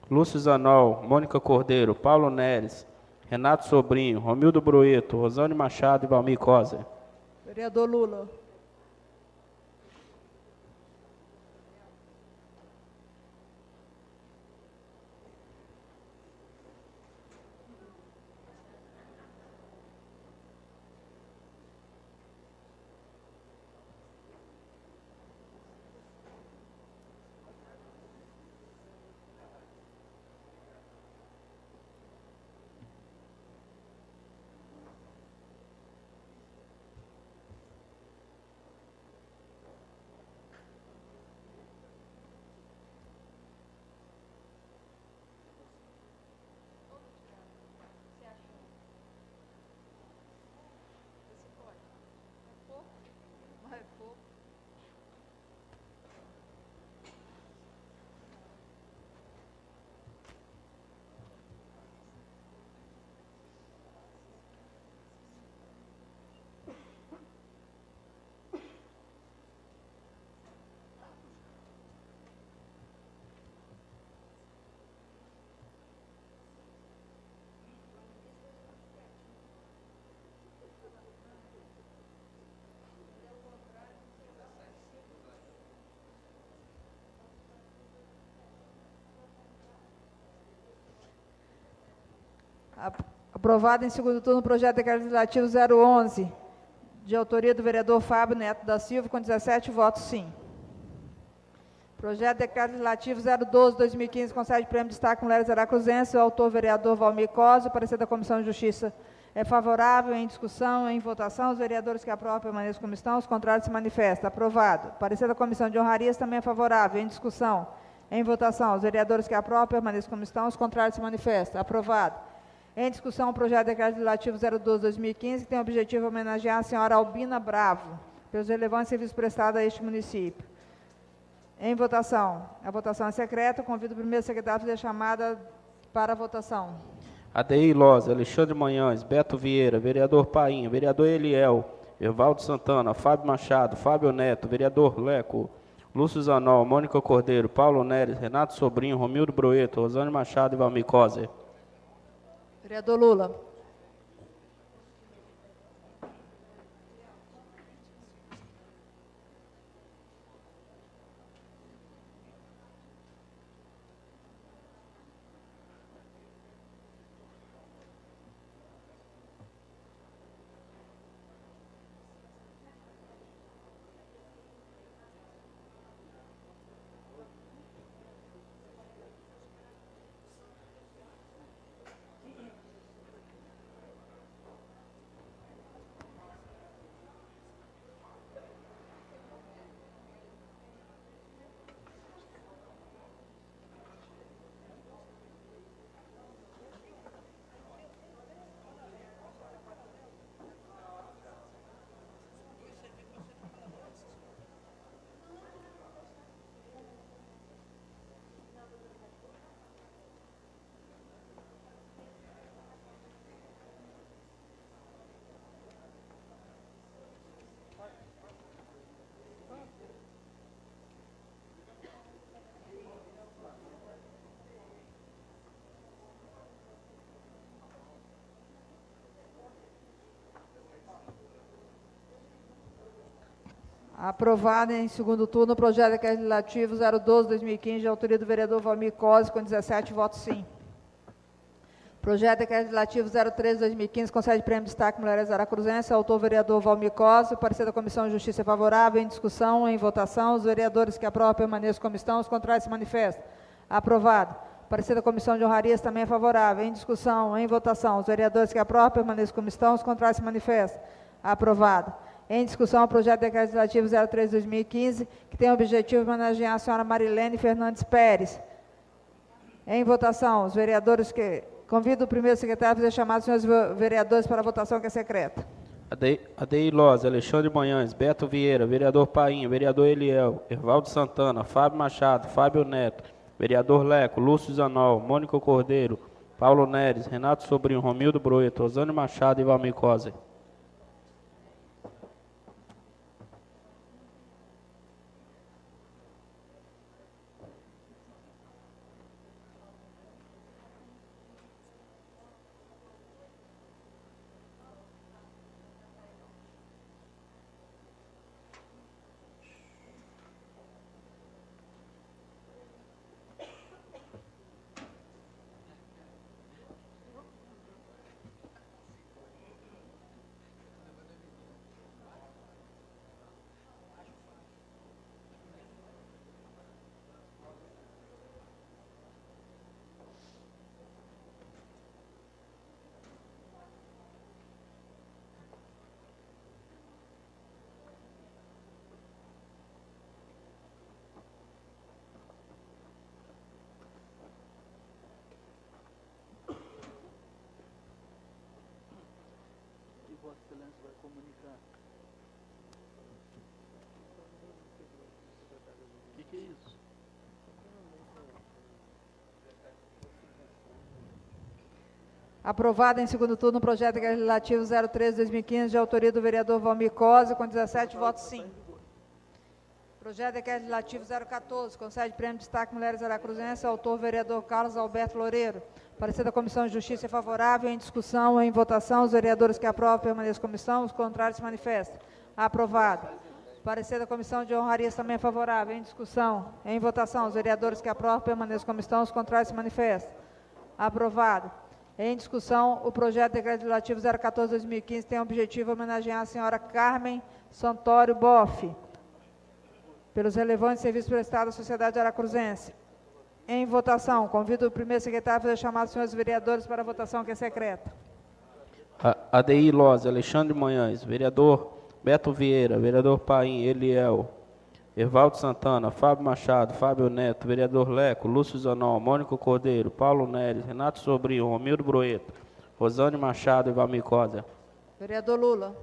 Lúcio Zanol, Mônica Cordeiro, Paulo Neres, Renato Sobrinho, Romildo Brueto, Rosane Machado e Valmir Coser. Vereador Lula. Aprovado em segundo turno o projeto de decreto legislativo 011, de autoria do vereador Fábio Neto da Silva, com 17 votos sim. Projeto de decreto legislativo 012/2015, concede prêmio de destaque Mulheres Aracruzenses, o autor vereador Valmir Cosio, parecer da Comissão de Justiça é favorável, em discussão, em votação. Os vereadores que aprovam permaneçam como estão, os contrários se manifestam. Aprovado. Parecer da Comissão de Honrarias também é favorável, em discussão, em votação. Os vereadores que aprovam permaneçam como estão, os contrários se manifestam. Aprovado. Em discussão, o projeto de decreto legislativo 012/2015, que tem o objetivo de homenagear a senhora Albina Bravo, pelos relevantes serviços prestados a este município. Em votação. A votação é secreta. Convido o primeiro secretário a fazer a chamada para a votação. Adeir Loze, Alexandre Manhães, Beto Vieira, vereador Paim, vereador Eliel, Evaldo Santana, Fábio Machado, Fábio Neto, vereador Leco, Lúcio Zanol, Mônica Cordeiro, Paulo Neres, Renato Sobrinho, Romildo Broeto, Rosane Machado e Valmir Cosio. Vereador Lula. Aprovado em segundo turno o projeto de decreto legislativo 012/2015, de autoria do vereador Valmir Cosio, com 17 votos sim. Projeto de decreto legislativo 013/2015, concede prêmio de destaque Mulheres Aracruzenses, autor vereador Valmir Cosio, parecer da Comissão de Justiça é favorável, em discussão, em votação. Os vereadores que aprovam permaneçam como estão, os contrários se manifestam. Aprovado. Parecer da Comissão de Honrarias também é favorável, em discussão, em votação. Os vereadores que aprovam permaneçam como estão, os contrários se manifestam. Aprovado. Em discussão, o projeto de decreto legislativo 03/2015, que tem o objetivo de homenagear a senhora Marilene Fernandes Pérez. Em votação, os vereadores que... Convido o primeiro secretário a fazer chamada dos senhores vereadores para a votação, que é secreta. Adeir Loze, Alexandre Manhães, Beto Vieira, vereador Paim, vereador Eliel, Evaldo Santana, Fábio Machado, Fábio Neto, vereador Leco, Lúcio Zanol, Mônica Cordeiro, Paulo Neres, Renato Sobrinho, Romildo Broeto, Rosane Machado e Valmir Cosio. Vossa Excelência vai comunicar. O que é isso? Aprovado em segundo turno o projeto legislativo 03/2015, de autoria do vereador Valmir Cosio, com 17 votos sim. Projeto de decreto legislativo 014, concede prêmio de destaque Mulheres Aracruzenses, autor vereador Carlos Alberto Loureiro. Parecer da Comissão de Justiça é favorável, em discussão, em votação. Os vereadores que aprovam permaneçam como estão, os contrários se manifestam. Aprovado. Parecer da Comissão de Honrarias também é favorável, em discussão, em votação. Os vereadores que aprovam permaneçam como estão, os contrários se manifestam. Aprovado. Em discussão, o projeto de decreto legislativo 014/2015 tem o objetivo de homenagear a senhora Carmen Santoro Boff, pelos relevantes serviços prestados à sociedade aracruzense. Em votação, convido o primeiro secretário a fazer chamar os senhores vereadores para a votação, que é secreta. ADI Lose, Alexandre Manhães, vereador Beto Vieira, vereador Paim, Eliel, Ervaldo Santana, Fábio Machado, Fábio Neto, vereador Leco, Lúcio Zanol, Mônico Cordeiro, Paulo Neres, Renato Sobrinho, Romildo Broeto, Rosane Machado e Valmir Cosa. Vereador Lula.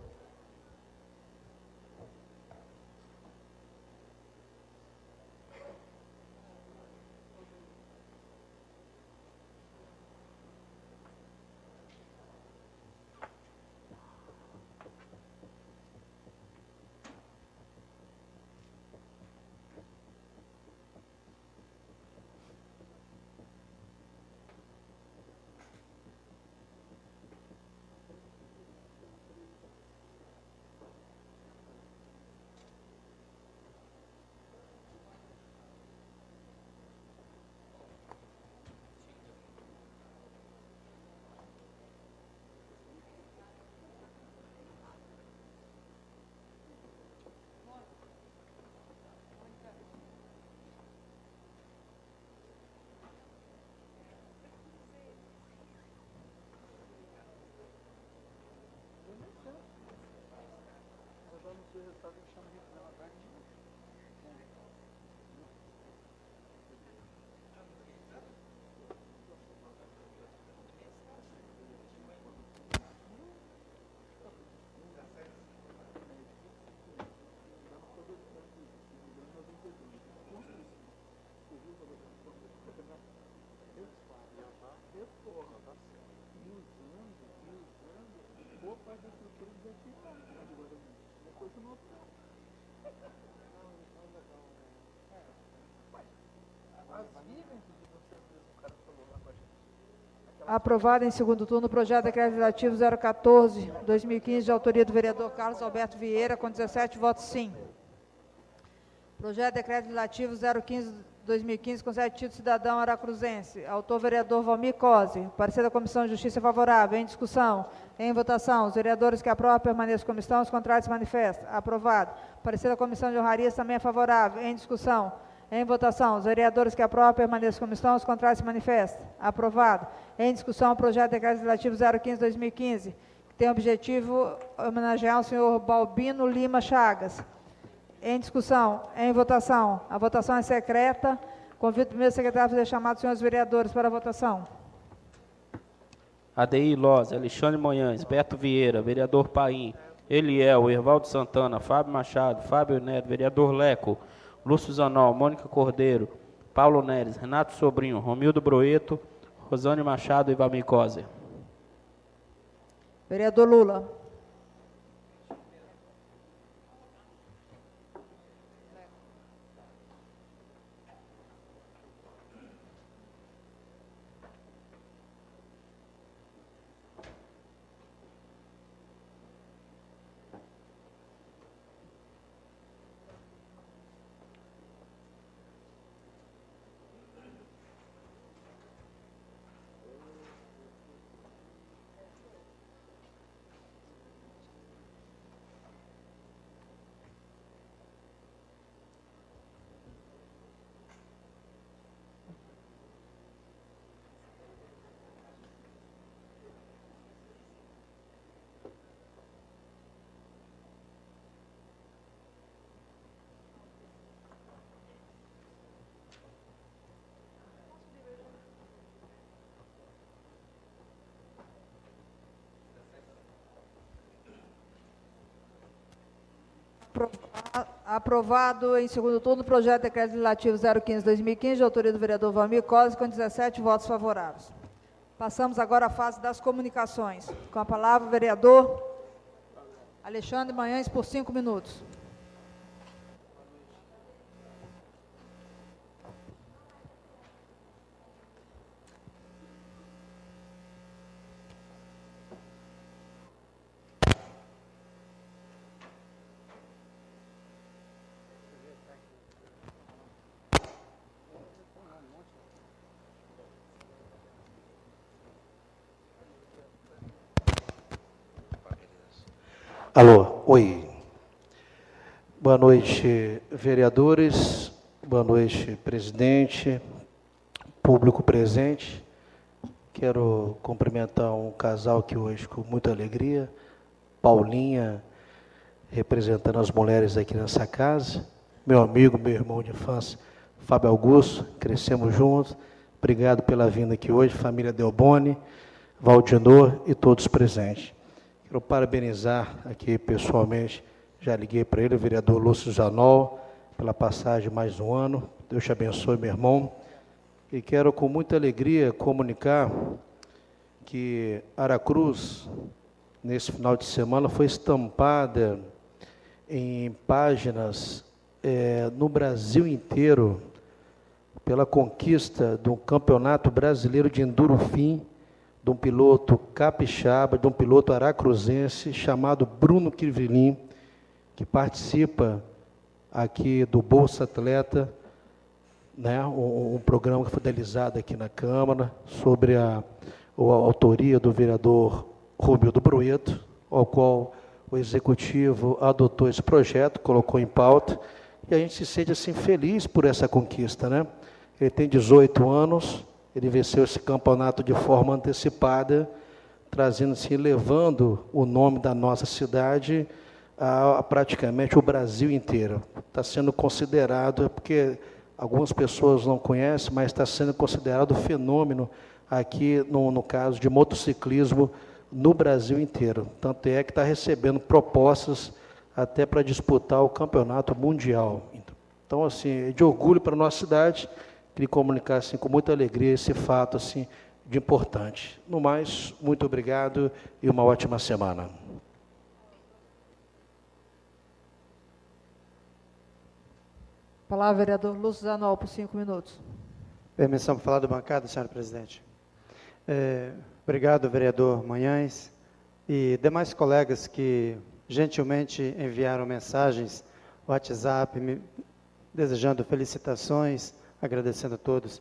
Aprovado em segundo turno o projeto de decreto legislativo 014/2015, de autoria do vereador Carlos Alberto Vieira, com 17 votos sim. Projeto de decreto legislativo 015/2015, com 7 títulos cidadão aracruzense. Autor vereador Valmir Cosa. Parecer da Comissão de Justiça favorável. Em discussão. Em votação. Os vereadores que aprovam permaneçam como estão, os contrários se manifestam. Aprovado. Parecer da Comissão de Honrarias também é favorável. Em discussão. Em votação. Os vereadores que aprovam permaneçam como estão, os contrários se manifestam. Aprovado. Em discussão, o projeto de decreto legislativo 015/2015, que tem o objetivo de homenagear o senhor Balbino Lima Chagas. Em discussão, em votação. A votação é secreta. Convido o primeiro secretário a fazer chamado dos senhores vereadores para a votação. ADI Lose, Alexandre Manhães, Beto Vieira, vereador Paim, Eliel, Ervaldo Santana, Fábio Machado, Fábio Neto, vereador Leco, Lúcio Zanol, Mônica Cordeiro, Paulo Neres, Renato Sobrinho, Romildo Broeto, Rosane Machado e Valmir Cosa. Vereador Lula. Aprovado em segundo turno o projeto de decreto legislativo 015/2015, de autoria do vereador Valmir Cosa, com 17 votos favoráveis. Passamos agora à fase das comunicações. Com a palavra o vereador Alexandre Manhães, por 5 minutos. Alô, oi. Boa noite, vereadores. Boa noite, presidente, público presente. Quero cumprimentar um casal aqui hoje com muita alegria. Paulinha, representando as mulheres aqui nessa casa. Meu amigo, meu irmão de infância, Fábio Augusto, crescemos juntos. Obrigado pela vinda aqui hoje, família Delboni, Valdinor e todos presentes. Quero parabenizar aqui pessoalmente, já liguei para ele, o vereador Lúcio Zanol, pela passagem de mais um ano. Deus te abençoe, meu irmão. E quero com muita alegria comunicar que Aracruz, nesse final de semana, foi estampada em páginas no Brasil inteiro pela conquista do Campeonato Brasileiro de Endurofim, de um piloto capixaba, de um piloto aracruzense chamado Bruno Crivelin, que participa aqui do Bolsa Atleta, né, um programa que foi realizado aqui na Câmara, sobre a autoria do vereador Rubio do Brueto, ao qual o Executivo adotou esse projeto, colocou em pauta, e a gente se sente assim feliz por essa conquista, né? Ele tem 18 anos, ele venceu esse campeonato de forma antecipada, trazendo assim, levando o nome da nossa cidade a praticamente o Brasil inteiro. Está sendo considerado, porque algumas pessoas não conhecem, mas está sendo considerado fenômeno aqui, no caso de motociclismo, no Brasil inteiro. Tanto é que está recebendo propostas até para disputar o campeonato mundial. Então, assim, é de orgulho para a nossa cidade, queria comunicar assim, com muita alegria esse fato assim, de importante. No mais, muito obrigado e uma ótima semana. Palavra, vereador Lúcio Zanol, por 5 minutos. Permissão para falar da bancada, senhora presidente. Obrigado, vereador Manhães e demais colegas que gentilmente enviaram mensagens, WhatsApp, desejando felicitações, agradecendo a todos.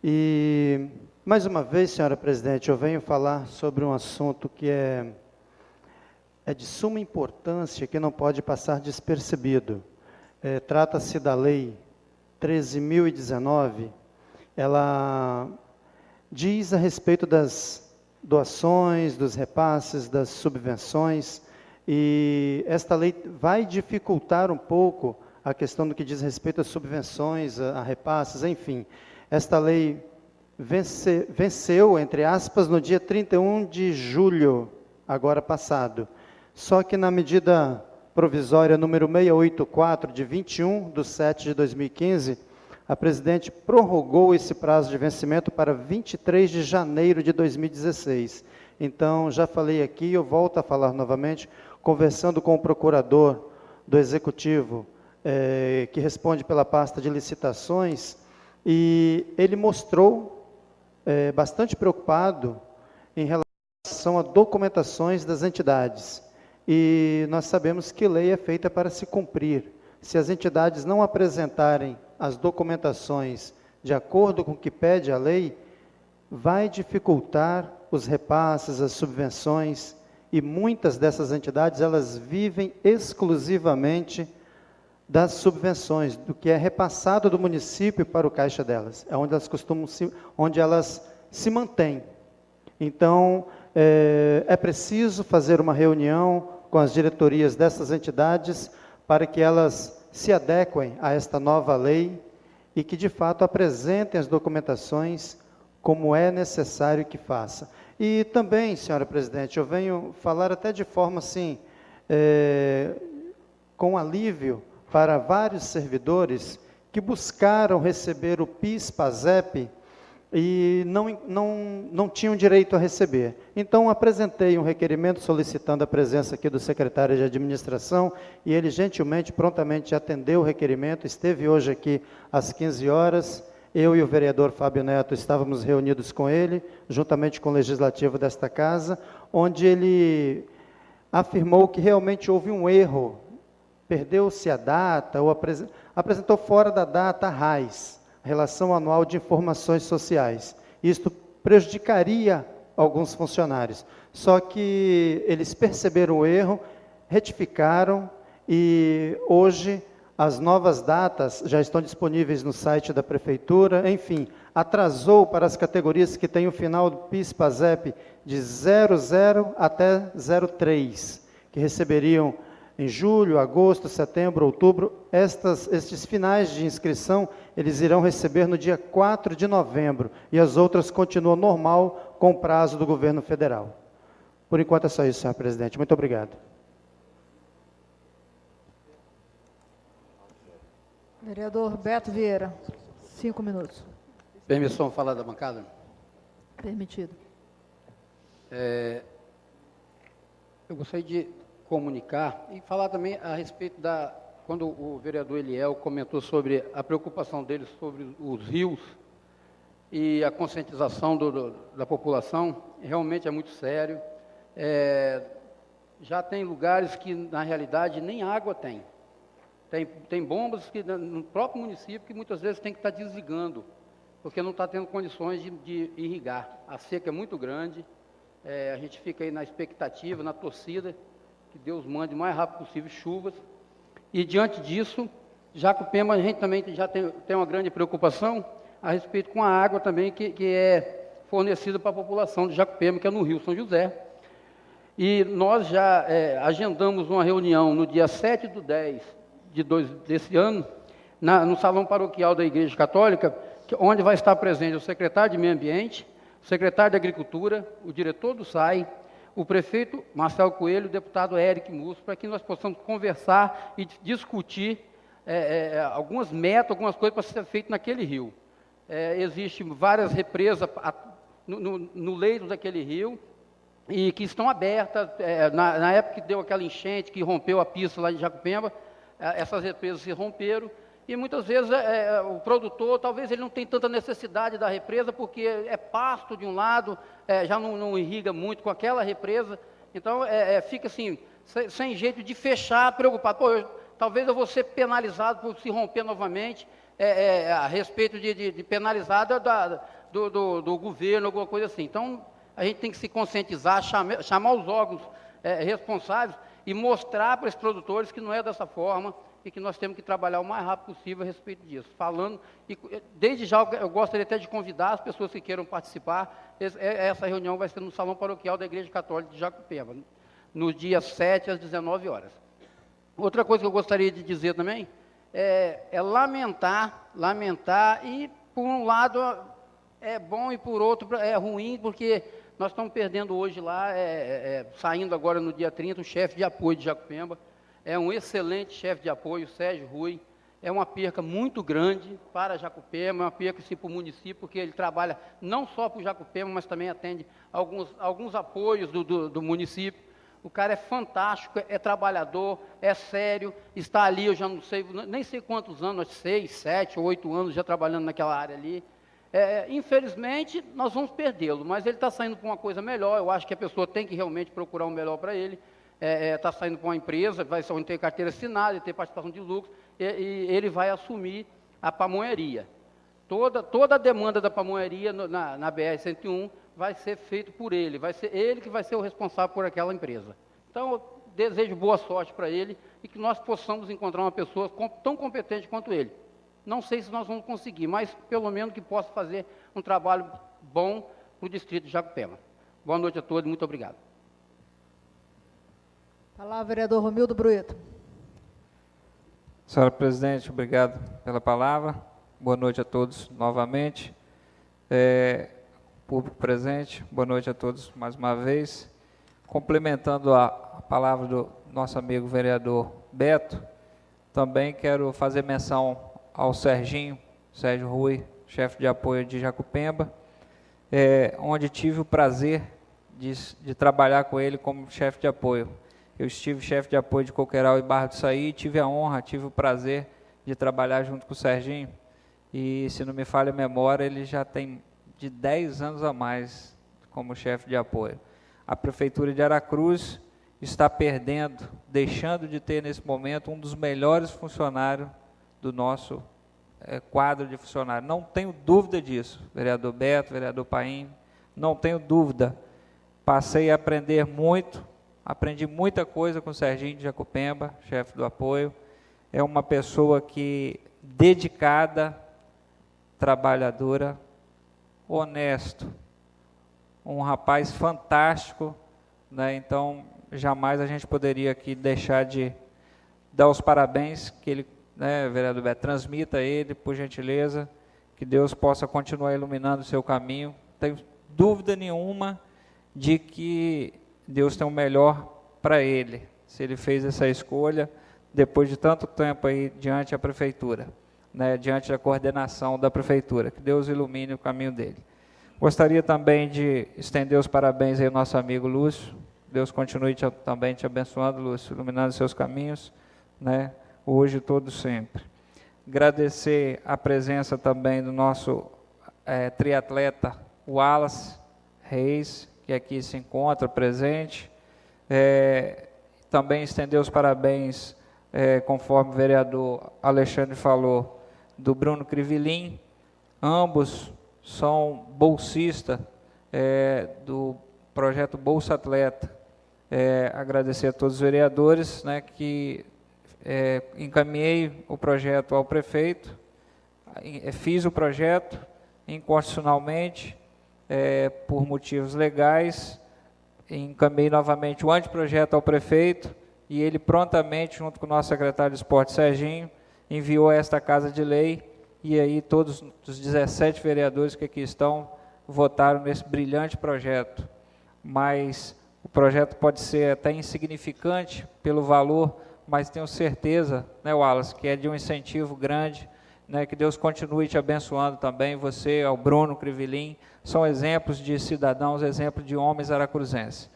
E, mais uma vez, senhora presidente, eu venho falar sobre um assunto que é de suma importância, que não pode passar despercebido. Trata-se da Lei 13.019, ela diz a respeito das doações, dos repasses, das subvenções, e esta lei vai dificultar um pouco a questão do que diz respeito às subvenções, a repasses, enfim. Esta lei venceu, entre aspas, no dia 31 de julho, agora passado. Só que na medida provisória número 684, de 21/7/2015, a presidente prorrogou esse prazo de vencimento para 23 de janeiro de 2016. Então, já falei aqui, eu volto a falar novamente, conversando com o procurador do Executivo, que responde pela pasta de licitações, e ele mostrou bastante preocupado em relação a documentações das entidades. E nós sabemos que lei é feita para se cumprir. Se as entidades não apresentarem as documentações de acordo com o que pede a lei, vai dificultar os repasses, as subvenções, e muitas dessas entidades, elas vivem exclusivamente das subvenções, do que é repassado do município para o caixa delas, é onde elas costumam onde elas se mantêm. Então, é preciso fazer uma reunião com as diretorias dessas entidades para que elas se adequem a esta nova lei e que, de fato, apresentem as documentações como é necessário que faça. E também, senhora presidente, eu venho falar até de forma assim, com alívio para vários servidores que buscaram receber o PIS/PASEP e não tinham direito a receber. Então, apresentei um requerimento solicitando a presença aqui do secretário de administração, e ele gentilmente, prontamente atendeu o requerimento, esteve hoje aqui às 15 horas, eu e o vereador Fábio Neto estávamos reunidos com ele, juntamente com o legislativo desta casa, onde ele afirmou que realmente houve um erro, perdeu-se a data, ou apresentou fora da data a RAIS, Relação Anual de Informações Sociais. Isto prejudicaria alguns funcionários. Só que eles perceberam o erro, retificaram e hoje as novas datas já estão disponíveis no site da Prefeitura. Enfim, atrasou para as categorias que têm o final do PIS/PASEP de 00 até 03, que receberiam em julho, agosto, setembro, outubro. Estes finais de inscrição, eles irão receber no dia 4 de novembro, e as outras continuam normal, com o prazo do governo federal. Por enquanto é só isso, senhor presidente. Muito obrigado. Vereador Beto Vieira, 5 minutos. Permissão falar da bancada? Permitido. Eu gostaria de comunicar e falar também a respeito da... Quando o vereador Eliel comentou sobre a preocupação dele sobre os rios e a conscientização da população, realmente é muito sério. Já tem lugares que, na realidade, nem água tem. Tem bombas que, no próprio município que muitas vezes tem que estar desligando, porque não está tendo condições de irrigar. A seca é muito grande, a gente fica aí na expectativa, na torcida, que Deus mande o mais rápido possível chuvas. E diante disso, Jacupema, a gente também já tem uma grande preocupação a respeito com a água também que é fornecida para a população de Jacupema, que é no Rio São José. E nós já agendamos uma reunião no dia 7/10 desse ano, no Salão Paroquial da Igreja Católica, onde vai estar presente o secretário de Meio Ambiente, o secretário de Agricultura, o diretor do SAI, o prefeito Marcelo Coelho, o deputado Eric Musso, para que nós possamos conversar e discutir algumas metas, algumas coisas para ser feito naquele rio. Existem várias represas no leito daquele rio, e que estão abertas. Na época que deu aquela enchente, que rompeu a pista lá de Jacupemba, essas represas se romperam, e muitas vezes o produtor, talvez ele não tenha tanta necessidade da represa, porque é pasto de um lado, já não irriga muito com aquela represa, então fica assim, sem jeito de fechar, preocupado. Talvez eu vou ser penalizado por se romper novamente, a respeito de penalizada do governo, alguma coisa assim. Então, a gente tem que se conscientizar, chamar os órgãos responsáveis e mostrar para os produtores que não é dessa forma e que nós temos que trabalhar o mais rápido possível a respeito disso. Falando, e desde já eu gostaria até de convidar as pessoas que queiram participar. Essa reunião vai ser no Salão Paroquial da Igreja Católica de Jacupemba, no dia 7 às 19 horas. Outra coisa que eu gostaria de dizer também é lamentar, e por um lado é bom e por outro é ruim, porque nós estamos perdendo hoje lá, saindo agora no dia 30, o chefe de apoio de Jacupemba. É um excelente chefe de apoio, Sérgio Rui. É uma perca muito grande para Jacupemba, é uma perca para o município, porque ele trabalha não só para o Jacupemba, mas também atende alguns apoios do município. O cara é fantástico, é trabalhador, é sério, está ali, eu já não sei, nem sei quantos anos, 6, 7 ou 8 anos já trabalhando naquela área ali. Infelizmente, nós vamos perdê-lo, mas ele está saindo para uma coisa melhor. Eu acho que a pessoa tem que realmente procurar o melhor para ele. Está saindo para uma empresa, vai só ter carteira assinada, ter participação de lucros, e ele vai assumir a pamonharia. Toda a demanda da pamonharia na BR-101 vai ser feito por ele, vai ser ele que vai ser o responsável por aquela empresa. Então, eu desejo boa sorte para ele e que nós possamos encontrar uma pessoa tão competente quanto ele. Não sei se nós vamos conseguir, mas pelo menos que possa fazer um trabalho bom para o distrito de Jacupemba. Boa noite a todos, muito obrigado. Palavra, vereador Romildo Brueto. Senhora presidente, obrigado pela palavra. Boa noite a todos novamente. Público presente, boa noite a todos mais uma vez. Complementando a palavra do nosso amigo vereador Beto, também quero fazer menção ao Sérgio Rui, chefe de apoio de Jacupemba, onde tive o prazer de trabalhar com ele como chefe de apoio. Eu estive chefe de apoio de Coqueiral e Barra do Saí, tive a honra, tive o prazer de trabalhar junto com o Serginho, e se não me falha a memória, ele já tem de 10 anos a mais como chefe de apoio. A Prefeitura de Aracruz está perdendo, deixando de ter nesse momento um dos melhores funcionários do nosso quadro de funcionários. Não tenho dúvida disso, vereador Beto, vereador Paim, não tenho dúvida. Passei a aprender muito Aprendi muita coisa com o Serginho de Jacupemba, chefe do apoio. É uma pessoa que dedicada, trabalhadora, honesto, um rapaz fantástico, né? Então jamais a gente poderia aqui deixar de dar os parabéns que ele, né, vereador Beto, transmita a ele, por gentileza, que Deus possa continuar iluminando o seu caminho. Não tenho dúvida nenhuma de que Deus tem o melhor para ele, se ele fez essa escolha depois de tanto tempo aí diante da prefeitura, né, diante da coordenação da prefeitura. Que Deus ilumine o caminho dele. Gostaria também de estender os parabéns aí ao nosso amigo Lúcio. Deus continue também te abençoando, Lúcio, iluminando seus caminhos, né, hoje e todo sempre. Agradecer a presença também do nosso triatleta Wallace Reis, que aqui se encontra presente. Também estender os parabéns, conforme o vereador Alexandre falou, do Bruno Crivelin. Ambos são bolsistas do projeto Bolsa Atleta. Agradecer a todos os vereadores, né, que encaminhei o projeto ao prefeito, fiz o projeto inconstitucionalmente, por motivos legais, encaminhei novamente o anteprojeto ao prefeito, e ele prontamente, junto com o nosso secretário de Esporte, Serginho, enviou a esta Casa de Lei, e aí todos os 17 vereadores que aqui estão votaram nesse brilhante projeto. Mas o projeto pode ser até insignificante pelo valor, mas tenho certeza, né, Wallace, que é de um incentivo grande, né, que Deus continue te abençoando também, você, ao Bruno Crivelin, são exemplos de cidadãos, exemplos de homens aracruzenses.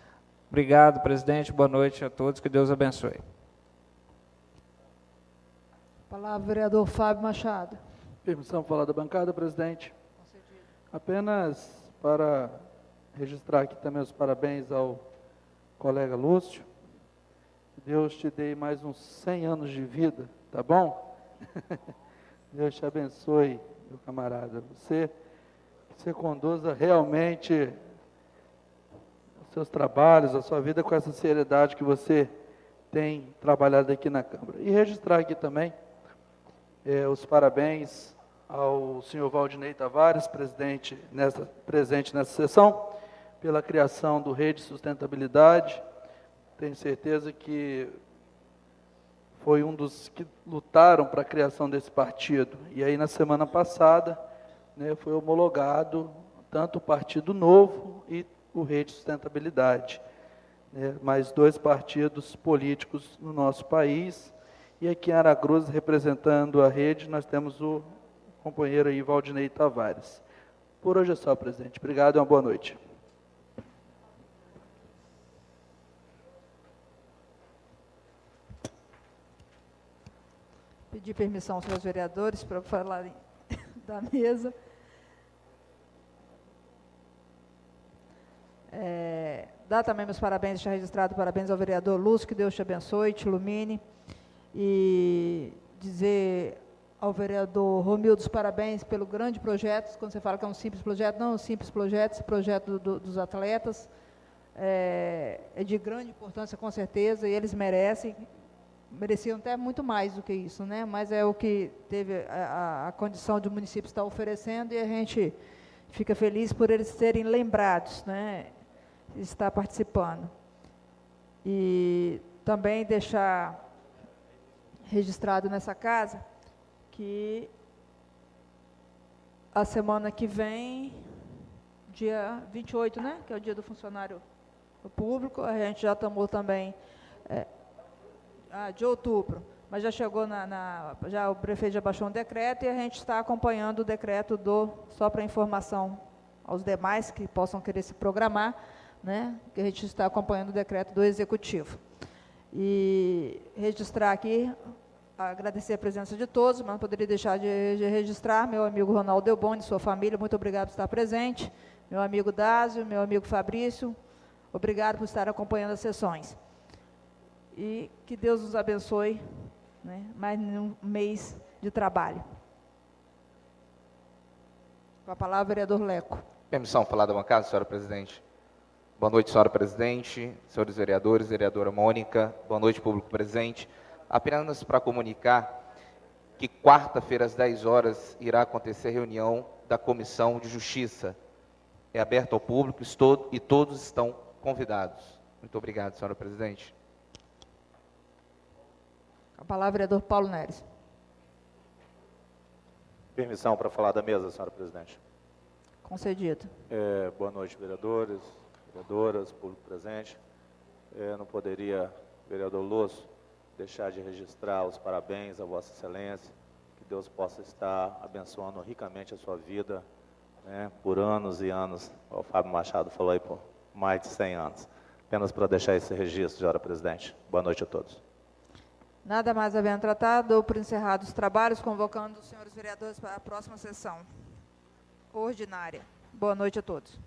Obrigado, presidente, boa noite a todos, que Deus abençoe. Palavra, vereador Fábio Machado. Permissão para falar da bancada, presidente. Apenas para registrar aqui também os parabéns ao colega Lúcio. Deus te dê mais uns 100 anos de vida, tá bom? Deus te abençoe, meu camarada. Você conduza realmente os seus trabalhos, a sua vida com essa seriedade que você tem trabalhado aqui na Câmara. E registrar aqui também os parabéns ao senhor Valdinei Tavares, presente nessa sessão, pela criação do Rede Sustentabilidade. Tenho certeza que foi um dos que lutaram para a criação desse partido. E aí, na semana passada, né, foi homologado tanto o Partido Novo e o Rede Sustentabilidade, né, mais 2 partidos políticos no nosso país. E aqui em Aracruz, representando a rede, nós temos o companheiro aí, Valdinei Tavares. Por hoje é só, presidente. Obrigado e uma boa noite. Pedir permissão aos meus vereadores para falarem da mesa. Dar também meus parabéns, deixar registrado parabéns ao vereador Lúcio, que Deus te abençoe, te ilumine. E dizer ao vereador Romildo os parabéns pelo grande projeto. Quando você fala que é um simples projeto, não é um simples projeto, esse projeto dos atletas é de grande importância, com certeza, e eles mereciam até muito mais do que isso, né? Mas é o que teve a condição de o município estar oferecendo, e a gente fica feliz por eles serem lembrados, né? Estar participando. E também deixar registrado nessa casa que a semana que vem, dia 28, né? Que é o dia do funcionário público, a gente já tomou também de outubro, mas já chegou já o prefeito já baixou um decreto, e a gente está acompanhando o decreto só para informação aos demais que possam querer se programar, né, que a gente está acompanhando o decreto do executivo. E registrar aqui, agradecer a presença de todos, mas não poderia deixar de registrar meu amigo Ronaldo Delboni e sua família, muito obrigado por estar presente, meu amigo Dásio, meu amigo Fabrício, obrigado por estar acompanhando as sessões. E que Deus nos abençoe, né, mais um mês de trabalho. Com a palavra, vereador Leco. Permissão, falar da bancada, senhora presidente. Boa noite, senhora presidente, senhores vereadores, vereadora Mônica, boa noite, público presente. Apenas para comunicar que quarta-feira, às 10 horas, irá acontecer reunião da Comissão de Justiça. É aberto ao público e todos estão convidados. Muito obrigado, senhora presidente. A palavra, vereador Paulo Neres. Permissão para falar da mesa, senhora presidente. Concedido. Boa noite, vereadores, vereadoras, público presente. Não poderia, vereador Lúcio, deixar de registrar os parabéns a Vossa Excelência, que Deus possa estar abençoando ricamente a sua vida, né, por anos e anos. O Fábio Machado falou aí por mais de 100 anos. Apenas para deixar esse registro, senhora presidente. Boa noite a todos. Nada mais havendo tratado, dou por encerrados os trabalhos, convocando os senhores vereadores para a próxima sessão ordinária. Boa noite a todos.